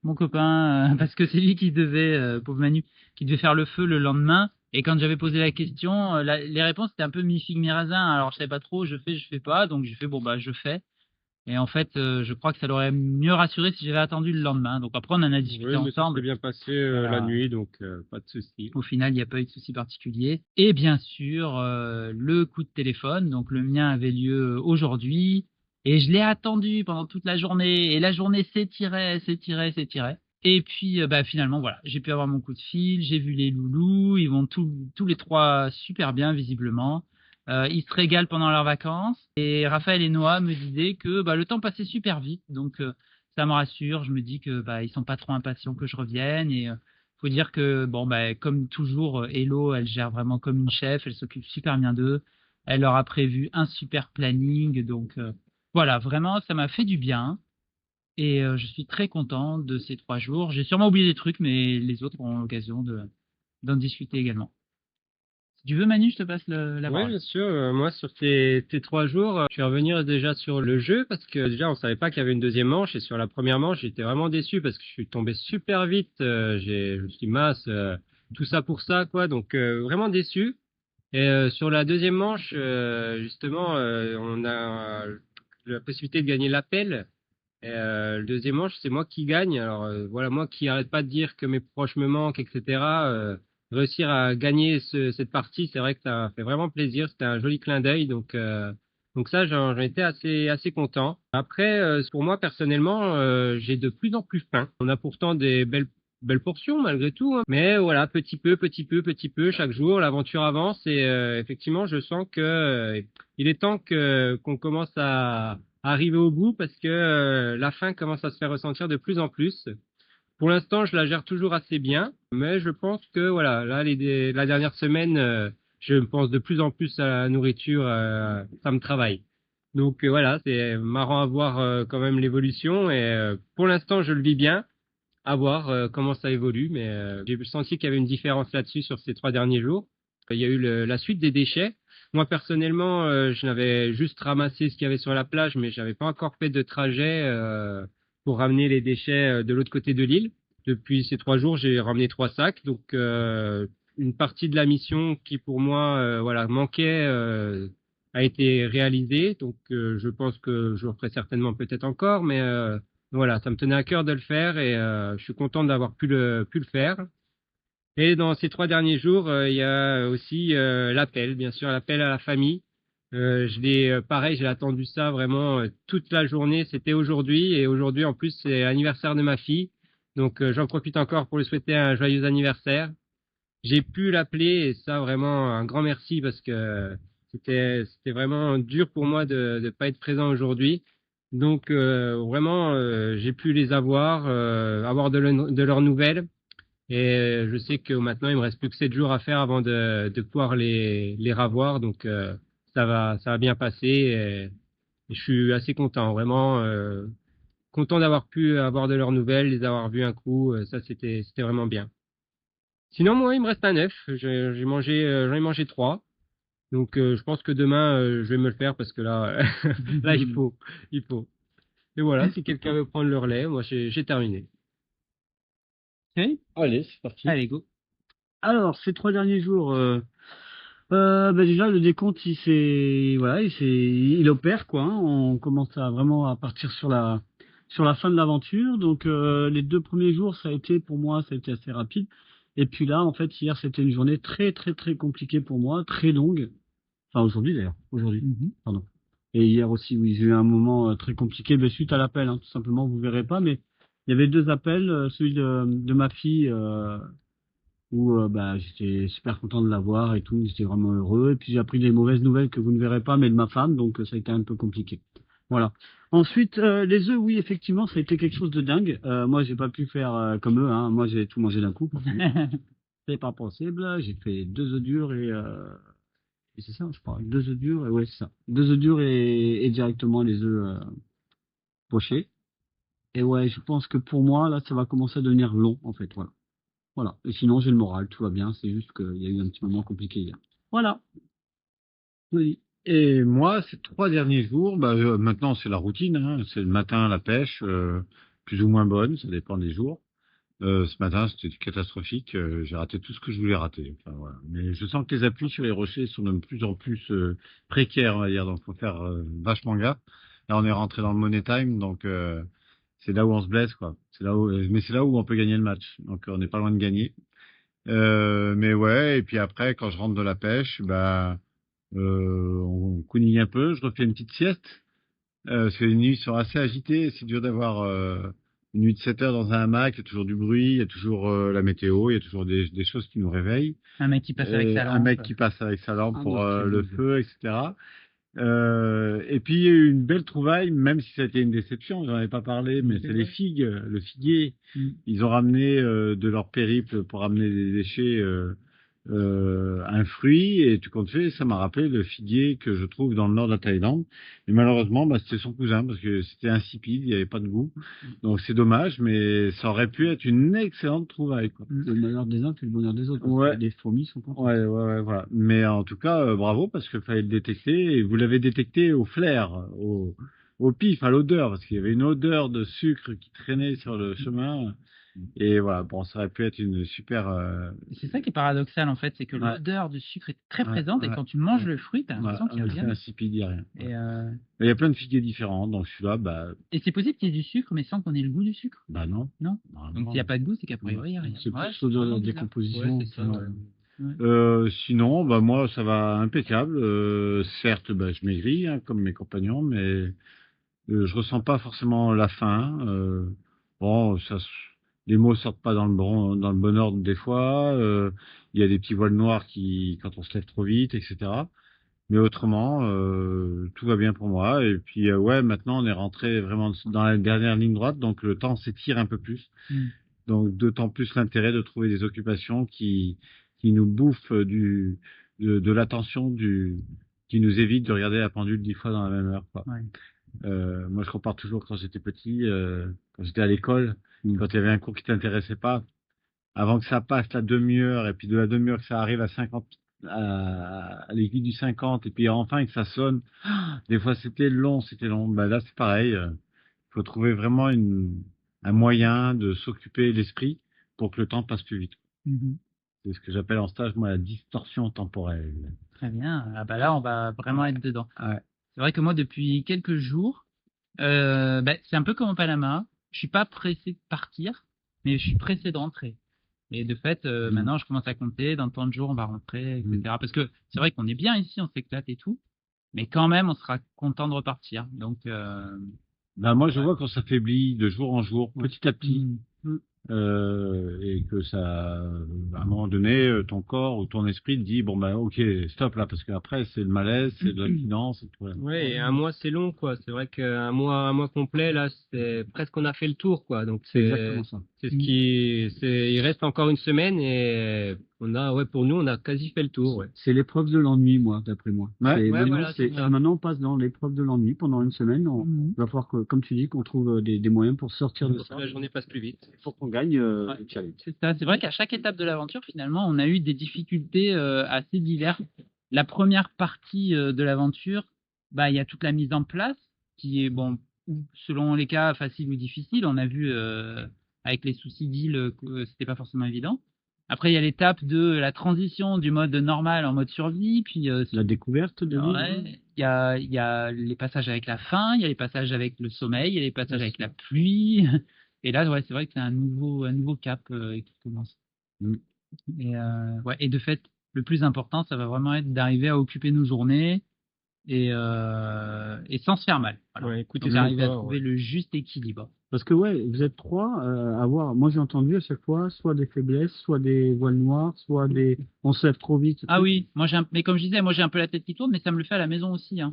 mon copain parce que c'est lui qui devait, pauvre Manu, qui devait faire le feu le lendemain. Et quand j'avais posé la question, les réponses étaient un peu mi-figue mi-raisin. Alors je savais pas trop, je fais pas. Donc j'ai fait bon je fais. Et en fait, je crois que ça l'aurait mieux rassuré si j'avais attendu le lendemain. Donc après, on en a discuté Oui, mais ça ensemble. s'est bien passé Voilà. la nuit, donc pas de souci. Au final, il n'y a pas eu de souci particulier. Et bien sûr, le coup de téléphone. Donc le mien avait lieu aujourd'hui. Et je l'ai attendu pendant toute la journée. Et la journée s'étirait. Et puis finalement, voilà, j'ai pu avoir mon coup de fil. J'ai vu les loulous. Ils vont tous les trois super bien, visiblement. Ils se régalent pendant leurs vacances. Et Raphaël et Noah me disaient que le temps passait super vite. Donc ça me rassure. Je me dis que ils sont pas trop impatients que je revienne. Et faut dire que comme toujours, Hello, elle gère vraiment comme une chef. Elle s'occupe super bien d'eux. Elle leur a prévu un super planning. Donc voilà, vraiment, ça m'a fait du bien. Et je suis très content de ces 3 jours. J'ai sûrement oublié des trucs, mais les autres auront l'occasion d'en discuter également. Si tu veux, Manu, je te passe la Oui, parole. bien sûr. Moi, sur tes 3 jours, je vais revenir déjà sur le jeu parce que déjà, on savait pas qu'il y avait une deuxième manche. Et sur la première manche, j'étais vraiment déçu parce que je suis tombé super vite. Je me suis dit, mince, tout ça pour ça, quoi. Donc, vraiment déçu. Et sur la deuxième manche, justement, on a la possibilité de gagner l'appel. Et le deuxième manche, c'est moi qui gagne. Alors voilà, moi qui arrête pas de dire que mes proches me manquent, etc. Réussir à gagner cette partie, c'est vrai que ça fait vraiment plaisir. C'était un joli clin d'œil, donc ça, j'en étais assez content. Après, pour moi personnellement, j'ai de plus en plus faim. On a pourtant des belles portions malgré tout, hein. Mais voilà, petit peu, chaque jour, l'aventure avance et effectivement, je sens que il est temps qu'on commence à arriver au bout parce que la faim commence à se faire ressentir de plus en plus. Pour l'instant, je la gère toujours assez bien, mais je pense que voilà, là, la dernière semaine, je pense de plus en plus à la nourriture, ça me travaille. Donc voilà, c'est marrant à voir quand même l'évolution et pour l'instant, je le vis bien. À voir comment ça évolue, mais j'ai senti qu'il y avait une différence là-dessus sur ces 3 derniers jours. Il y a eu la suite des déchets. Moi personnellement, je n'avais juste ramassé ce qu'il y avait sur la plage, mais j'avais pas encore fait de trajet pour ramener les déchets de l'autre côté de l'île. Depuis ces 3 jours, j'ai ramené 3 sacs, donc une partie de la mission qui pour moi manquait a été réalisée. Donc je pense que je le ferai certainement peut-être encore, mais voilà, ça me tenait à cœur de le faire et je suis content d'avoir pu le faire. Et dans ces 3 derniers jours, il y a aussi l'appel, bien sûr, l'appel à la famille. Pareil, j'ai attendu ça vraiment toute la journée. C'était aujourd'hui et aujourd'hui en plus c'est l'anniversaire de ma fille, donc j'en profite encore pour lui souhaiter un joyeux anniversaire. J'ai pu l'appeler et ça vraiment un grand merci parce que c'était vraiment dur pour moi de pas être présent aujourd'hui. Donc vraiment j'ai pu les avoir de leurs nouvelles et je sais que maintenant il me reste plus que 7 jours à faire avant de pouvoir les revoir, donc ça va bien passer et je suis assez content, vraiment content d'avoir pu avoir de leurs nouvelles, les avoir vus un coup, ça c'était vraiment bien. Sinon moi il me reste un œuf, j'en ai mangé 3. Donc je pense que demain je vais me le faire parce que là là il faut. Et voilà, si quelqu'un veut prendre le relais, moi j'ai terminé. Ok, allez, c'est parti. Allez, go. Alors, ces 3 derniers jours, déjà le décompte il opère quoi, hein. On commence vraiment à partir sur la fin de l'aventure. Donc les 2 premiers jours, pour moi, ça a été assez rapide. Et puis là, en fait, hier, c'était une journée très très très compliquée pour moi, très longue. Enfin aujourd'hui d'ailleurs, pardon. Et hier aussi, oui, j'ai eu un moment très compliqué, suite à l'appel, hein, tout simplement, vous verrez pas, mais il y avait 2 appels, celui de ma fille où j'étais super content de la voir et tout, j'étais vraiment heureux. Et puis j'ai appris des mauvaises nouvelles que vous ne verrez pas, mais de ma femme, donc ça a été un peu compliqué. Voilà. Ensuite, les œufs, oui, effectivement, ça a été quelque chose de dingue. Moi, j'ai pas pu faire comme eux, hein. Moi, j'ai tout mangé d'un coup. C'est pas possible. J'ai fait 2 œufs durs et c'est ça, je crois. 2 œufs durs, et ouais, c'est ça. 2 œufs durs et directement les œufs pochés. Et ouais, je pense que pour moi, là, ça va commencer à devenir long, en fait, voilà. Voilà. Et sinon, j'ai le moral, tout va bien. C'est juste qu'il y a eu un petit moment compliqué hier. Voilà. Oui. Et moi, ces 3 derniers jours, maintenant c'est la routine, hein. C'est le matin la pêche, plus ou moins bonne, ça dépend des jours. Ce matin, c'était catastrophique. J'ai raté tout ce que je voulais rater. Enfin, voilà. Mais je sens que les appuis sur les rochers sont de plus en plus précaires, on va dire. Donc, faut faire vachement gaffe. Là, on est rentré dans le money time, donc c'est là où on se blesse, quoi. Mais c'est là où on peut gagner le match. Donc, on n'est pas loin de gagner. Mais ouais. Et puis après, quand je rentre de la pêche, on couigne un peu. Je refais une petite sieste. Parce que les nuits sont assez agitées. C'est dur d'avoir une nuit de 7 heures dans un hamac. Il y a toujours du bruit, il y a toujours la météo, il y a toujours des choses qui nous réveillent. Un mec qui passe avec sa lampe. Un mec qui passe avec sa lampe Ah, pour moi, le feu, etc. Et puis il y a eu une belle trouvaille, même si ça a été une déception, j'en avais pas parlé, mais c'est les figues, le figuier. Ils ont ramené de leur périple pour ramener des déchets un fruit, et tout compte fait, ça m'a rappelé le figuier que je trouve dans le nord de la Thaïlande. Et malheureusement, c'était son cousin, parce que c'était insipide, il n'y avait pas de goût. Donc c'est dommage, mais ça aurait pu être une excellente trouvaille, quoi. Le malheur des uns, puis le bonheur des autres. Parce Ouais. que les fourmis sont contentes. Ouais, voilà. Mais en tout cas, bravo, parce qu'il fallait le détecter, et vous l'avez détecté au flair, au pif, à l'odeur, parce qu'il y avait une odeur de sucre qui traînait sur le chemin. Et voilà, bon, ça aurait pu être une super... C'est ça qui est paradoxal en fait, c'est que Ouais. l'odeur du sucre est très Ouais, présente et ouais. quand tu manges le fruit, t'as l'impression qu'il y a c'est rien. insipide, il n'y a rien. Et, Mais il y a plein de figuiers différents, donc celui-là, et c'est possible qu'il y ait du sucre mais sans qu'on ait le goût du sucre. non. Non. Normalement. Donc s'il n'y a pas de goût, c'est qu'a priori il n'y a rien. C'est Ouais, plus l'odeur de vraiment la bizarre. décomposition. Ouais, c'est ça. Sinon, moi, ça va impeccable. Certes, je maigris, hein, comme mes compagnons, mais je ressens pas forcément la faim. Bon, les mots sortent pas dans le bon ordre des fois. Il y a des petits voiles noirs quand on se lève trop vite, etc. Mais autrement, tout va bien pour moi. Et puis, maintenant, on est rentré vraiment dans la dernière ligne droite, donc le temps s'étire un peu plus. Donc, d'autant plus l'intérêt de trouver des occupations qui nous bouffent de l'attention, qui nous évite de regarder la pendule 10 fois dans la même heure, quoi. Ouais. Moi, je compare toujours quand j'étais petit, quand j'étais à l'école, quand il y avait un cours qui t'intéressait pas, avant que ça passe la demi-heure, et puis de la demi-heure que ça arrive à 50, à l'aiguille du 50, et puis enfin que ça sonne, des fois c'était long. Là, c'est pareil. Il faut trouver vraiment un moyen de s'occuper l'esprit pour que le temps passe plus vite. Mhm. C'est ce que j'appelle en stage, moi, la distorsion temporelle. Très bien. Ah bah là, on va vraiment être dedans. Ouais. C'est vrai que moi, depuis quelques jours, c'est un peu comme au Panama. Je suis pas pressé de partir, mais je suis pressé de rentrer. Et de fait, maintenant, je commence à compter. Dans tant de jours, on va rentrer, etc. Parce que c'est vrai qu'on est bien ici, on s'éclate et tout. Mais quand même, on sera content de repartir. Donc, Moi, je vois qu'on s'affaiblit de jour en jour, petit à petit. Et que ça, à un moment donné, ton corps ou ton esprit te dit, ok, stop là, parce qu'après, c'est le malaise, c'est de l'abstinence, et tout. Ouais, et un mois c'est long, quoi. C'est vrai qu'un mois complet, là, c'est presque on a fait le tour, quoi. Donc C'est exactement ça. c'est il reste encore une semaine et pour nous, on a quasi fait le tour, ouais. C'est l'épreuve de l'ennui, moi, d'après moi. Ouais, Maintenant, on passe dans l'épreuve de l'ennui pendant une semaine. Il va falloir que, comme tu dis, qu'on trouve des moyens pour sortir de ça. La journée passe plus vite. Il faut qu'on gagne le challenge. c'est ça. C'est vrai qu'à chaque étape de l'aventure, finalement, on a eu des difficultés assez diverses. La première partie de l'aventure, il y a toute la mise en place qui est, selon les cas, facile ou difficile. On a vu avec les soucis d'île que c'était pas forcément évident. Après, il y a l'étape de la transition du mode normal en mode survie, puis la découverte de l'île. Il y a les passages avec la faim, il y a les passages avec le sommeil, il y a les passages avec la pluie. Et là, c'est vrai que c'est un nouveau cap qui commence. Et de fait, le plus important, ça va vraiment être d'arriver à occuper nos journées et sans se faire mal. Voilà. Écoutez, d'arriver à trouver le juste équilibre. Parce que vous êtes trois à voir. Moi, j'ai entendu à chaque fois soit des faiblesses, soit des voiles noires, soit on se lève trop vite. Ah oui, mais comme je disais, moi j'ai un peu la tête qui tourne, mais ça me le fait à la maison aussi. Hein.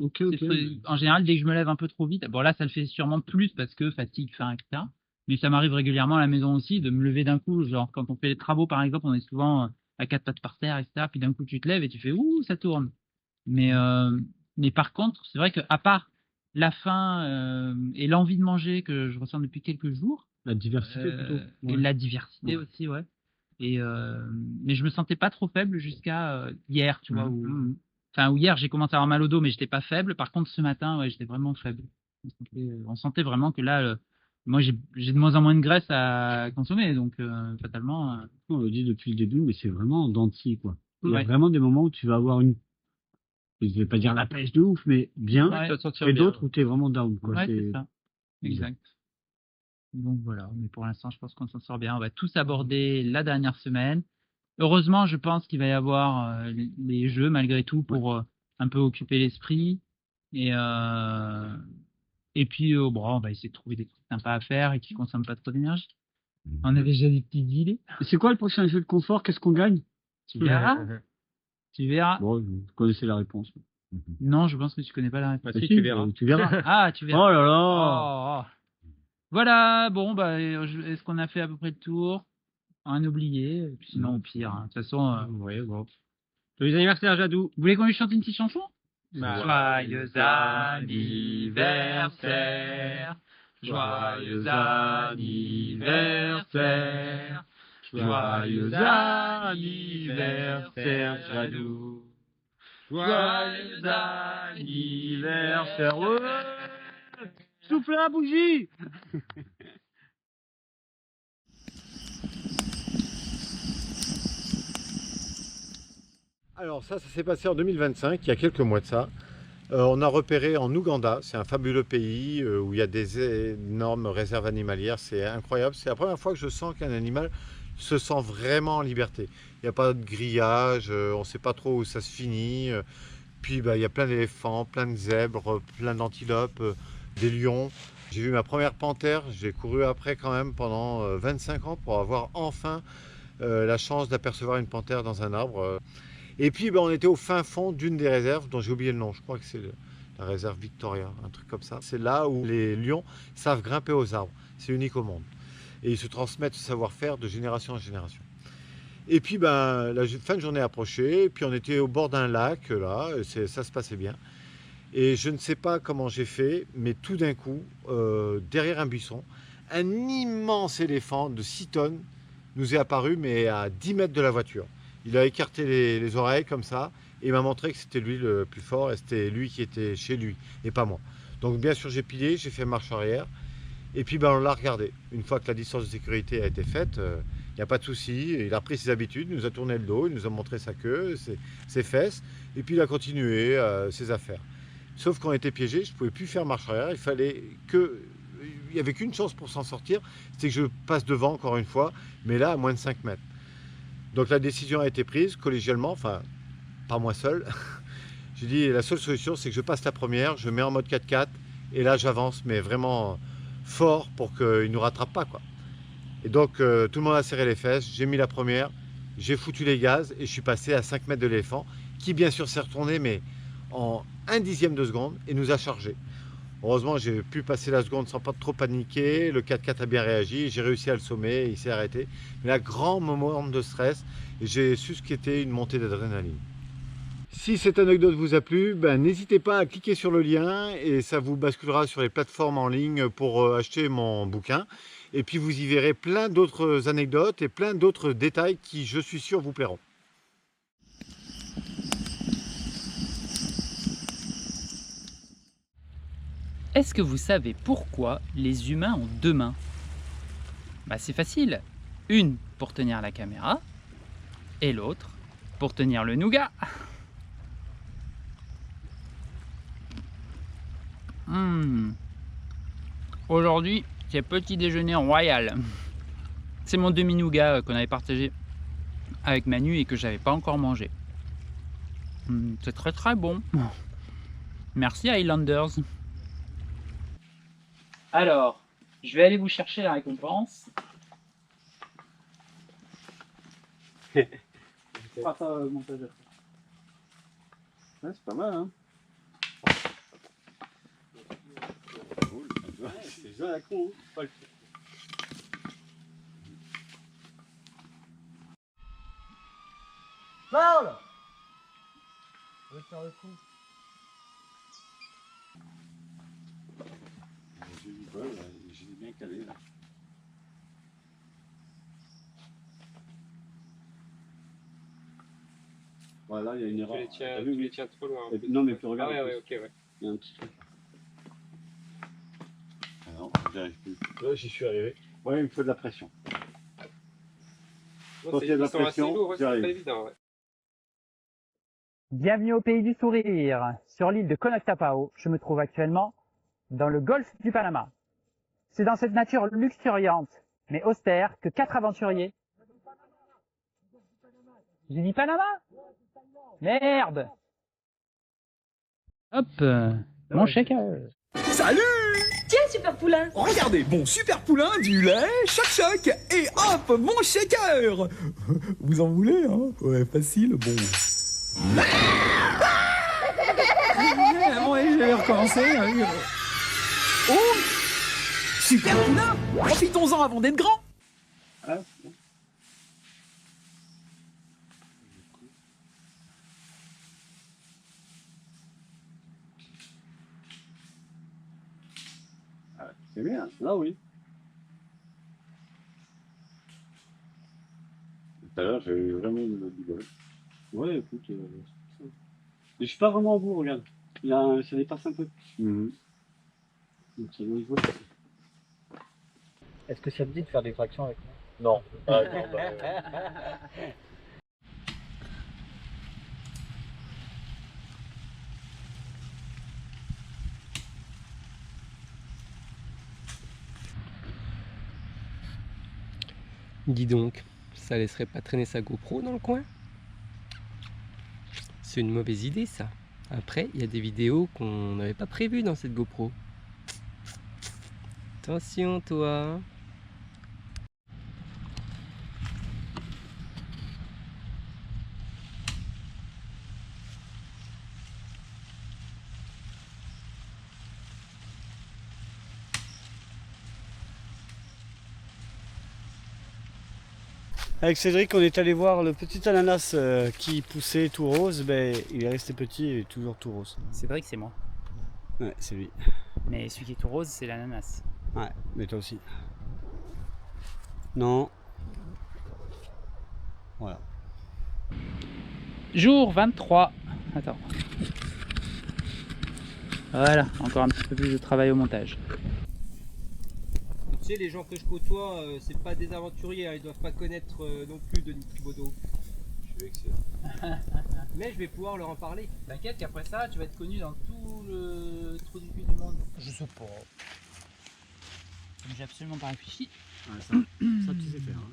En général, dès que je me lève un peu trop vite, là, ça le fait sûrement plus parce que fatigue, faim, etc. Mais ça m'arrive régulièrement à la maison aussi de me lever d'un coup. Genre, quand on fait les travaux, par exemple, on est souvent à 4 pattes par terre, etc. Puis d'un coup, tu te lèves et tu fais ouh, ça tourne. Mais par contre, c'est vrai qu'à part la faim et l'envie de manger que je ressens depuis quelques jours. La diversité plutôt. Et la diversité aussi, ouais. Mais je me sentais pas trop faible jusqu'à hier, tu vois. Où hier, j'ai commencé à avoir mal au dos, mais j'étais pas faible. Par contre, ce matin, ouais, j'étais vraiment faible. On sentait vraiment que là, moi, j'ai de moins en moins de graisse à consommer, donc fatalement. On le dit depuis le début, mais c'est vraiment en dents de scie, quoi. Il y a Ouais. vraiment des moments où tu vas avoir je vais pas dire la pêche de ouf, mais bien, Ouais, tu vas te sentir et bien. d'autres où tu es vraiment down, quoi. Ouais, c'est ça. Exact. Donc voilà, mais pour l'instant, je pense qu'on s'en sort bien. On va tous aborder la dernière semaine. Heureusement, je pense qu'il va y avoir les jeux malgré tout pour un peu occuper l'esprit. Et puis, bon, on va essayer de trouver des trucs sympas à faire et qui consomment pas trop d'énergie. On a déjà des petites idées. C'est quoi le prochain jeu de confort? Qu'est-ce qu'on gagne? Tu verras. Tu verras. Bon, vous connaissez la réponse. Non, je pense que tu connais pas la réponse. Bah, si, tu verras. Tu verras. Ah, tu verras. Oh là là. Oh. Voilà, bon, bah, est-ce qu'on a fait à peu près le tour? Un oublié, et puis sinon au pire. De toute façon, Ouais, bon. Joyeux anniversaire, Jadou. vous voulez qu'on lui chante une petite chanson? Joyeux anniversaire, joyeux anniversaire, joyeux anniversaire, Jadou. Joyeux anniversaire. Souffle la bougie. Alors ça s'est passé en 2025, il y a quelques mois de ça. On a repéré en Ouganda, c'est un fabuleux pays où il y a des énormes réserves animalières, c'est incroyable. C'est la première fois que je sens qu'un animal se sent vraiment en liberté. Il n'y a pas de grillage, on ne sait pas trop où ça se finit. Puis il y a plein d'éléphants, plein de zèbres, plein d'antilopes, des lions. J'ai vu ma première panthère, j'ai couru après quand même pendant 25 ans pour avoir enfin la chance d'apercevoir une panthère dans un arbre. Et puis on était au fin fond d'une des réserves dont j'ai oublié le nom, je crois que c'est la réserve Victoria, un truc comme ça. C'est là où les lions savent grimper aux arbres, c'est unique au monde. Et ils se transmettent ce savoir-faire de génération en génération. Et puis la fin de journée approchait, et puis on était au bord d'un lac, là, ça se passait bien. Et je ne sais pas comment j'ai fait, mais tout d'un coup, derrière un buisson, un immense éléphant de 6 tonnes nous est apparu, mais à 10 mètres de la voiture. Il a écarté les oreilles comme ça, et il m'a montré que c'était lui le plus fort, et c'était lui qui était chez lui, et pas moi. Donc bien sûr j'ai plié, j'ai fait marche arrière, et puis on l'a regardé. Une fois que la distance de sécurité a été faite, il n'y a pas de souci, il a repris ses habitudes, il nous a tourné le dos, il nous a montré sa queue, ses fesses, et puis il a continué ses affaires. Sauf qu'on était piégé, je ne pouvais plus faire marche arrière, il n'y avait qu'une chance pour s'en sortir, c'était que je passe devant encore une fois, mais là à moins de 5 mètres. Donc la décision a été prise collégialement, enfin pas moi seul. J'ai dit la seule solution c'est que je passe la première, je mets en mode 4x4 et là j'avance, mais vraiment fort pour qu'il ne nous rattrape pas, quoi. Et donc tout le monde a serré les fesses, j'ai mis la première, j'ai foutu les gaz et je suis passé à 5 mètres de l'éléphant qui bien sûr s'est retourné mais en 1/10 de seconde et nous a chargé. Heureusement j'ai pu passer la seconde sans pas trop paniquer, le 4x4 a bien réagi, j'ai réussi à le sommer, il s'est arrêté. Mais là, grand moment de stress et j'ai su ce qu'était une montée d'adrénaline. Si cette anecdote vous a plu, n'hésitez pas à cliquer sur le lien et ça vous basculera sur les plateformes en ligne pour acheter mon bouquin. Et puis vous y verrez plein d'autres anecdotes et plein d'autres détails qui, je suis sûr, vous plairont. Est-ce que vous savez pourquoi les humains ont 2 mains? C'est facile. Une pour tenir la caméra et l'autre pour tenir le nougat. Aujourd'hui, c'est petit déjeuner royal. C'est mon demi-nougat qu'on avait partagé avec Manu et que j'avais pas encore mangé. C'est très très bon. Merci Highlanders. Alors, je vais aller vous chercher la récompense. Ouais, c'est pas mal, hein. C'est déjà la con, pas le faire. Parle! On va faire le coup. J'ai du bol, j'ai bien calé là. Voilà, il y a une erreur. Tu les tiens trop loin. Non, mais puis regarde. Ah ouais, ok, ouais. Il y a un petit truc. Ah non, j'y arrive plus. Là, j'y suis arrivé. Ouais, il me faut de la pression. Bon, Quand il y a de la ils sont assez pression, lourds, ouais, j'y c'est arrive. pas évident. Ouais. Bienvenue au pays du sourire. Sur l'île de Conoctapao, je me trouve actuellement dans le golfe du Panama. C'est dans cette nature luxuriante, mais austère, que 4 aventuriers... J'ai dit Panama? Merde! Hop, mon shaker. Salut! Tiens, super poulain! Regardez, bon super poulain, du lait, choc choc, et hop, mon shaker! Vous en voulez, hein? Ouais, facile, bon. Ouais, je vais recommencer. Oh! Super poulain! Profitons-en avant d'être grand! Ah, c'est bien, là oui. Tout à l'heure, j'ai eu vraiment du bol. Ouais, écoute. Mais je suis pas vraiment au bout, regarde. Ça dépasse un peu. Donc ça doit jouer. Est-ce que ça te dit de faire des tractions avec moi? Non. Ah, non, Dis donc, ça laisserait pas traîner sa GoPro dans le coin? C'est une mauvaise idée ça. Après, il y a des vidéos qu'on n'avait pas prévues dans cette GoPro. Attention toi. Avec Cédric, on est allé voir le petit ananas qui poussait tout rose. Ben, il est resté petit et toujours tout rose. Cédric, c'est moi. Ouais, c'est lui. Mais celui qui est tout rose, c'est l'ananas. Ouais, mais toi aussi. Non. Voilà. Jour 23. Attends. Voilà, encore un petit peu plus de travail au montage. Tu sais, les gens que je côtoie, c'est pas des aventuriers, hein, ils doivent pas connaître non plus Denis Thibaudot. je suis vexé. Mais je vais pouvoir leur en parler. T'inquiète qu'après ça, tu vas être connu dans tout le trou du cul du monde. Je sais pas. J'ai absolument pas réfléchi. Ouais, ça tu sais faire. Hein.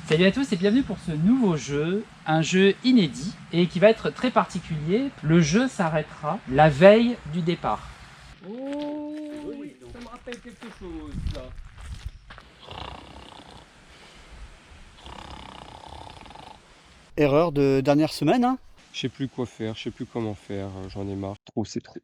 Salut à tous et bienvenue pour ce nouveau jeu, un jeu inédit et qui va être très particulier. Le jeu s'arrêtera la veille du départ. Oh oui, ça me rappelle quelque chose là. Erreur de dernière semaine, hein? Je sais plus quoi faire, je sais plus comment faire, j'en ai marre. Trop, c'est trop.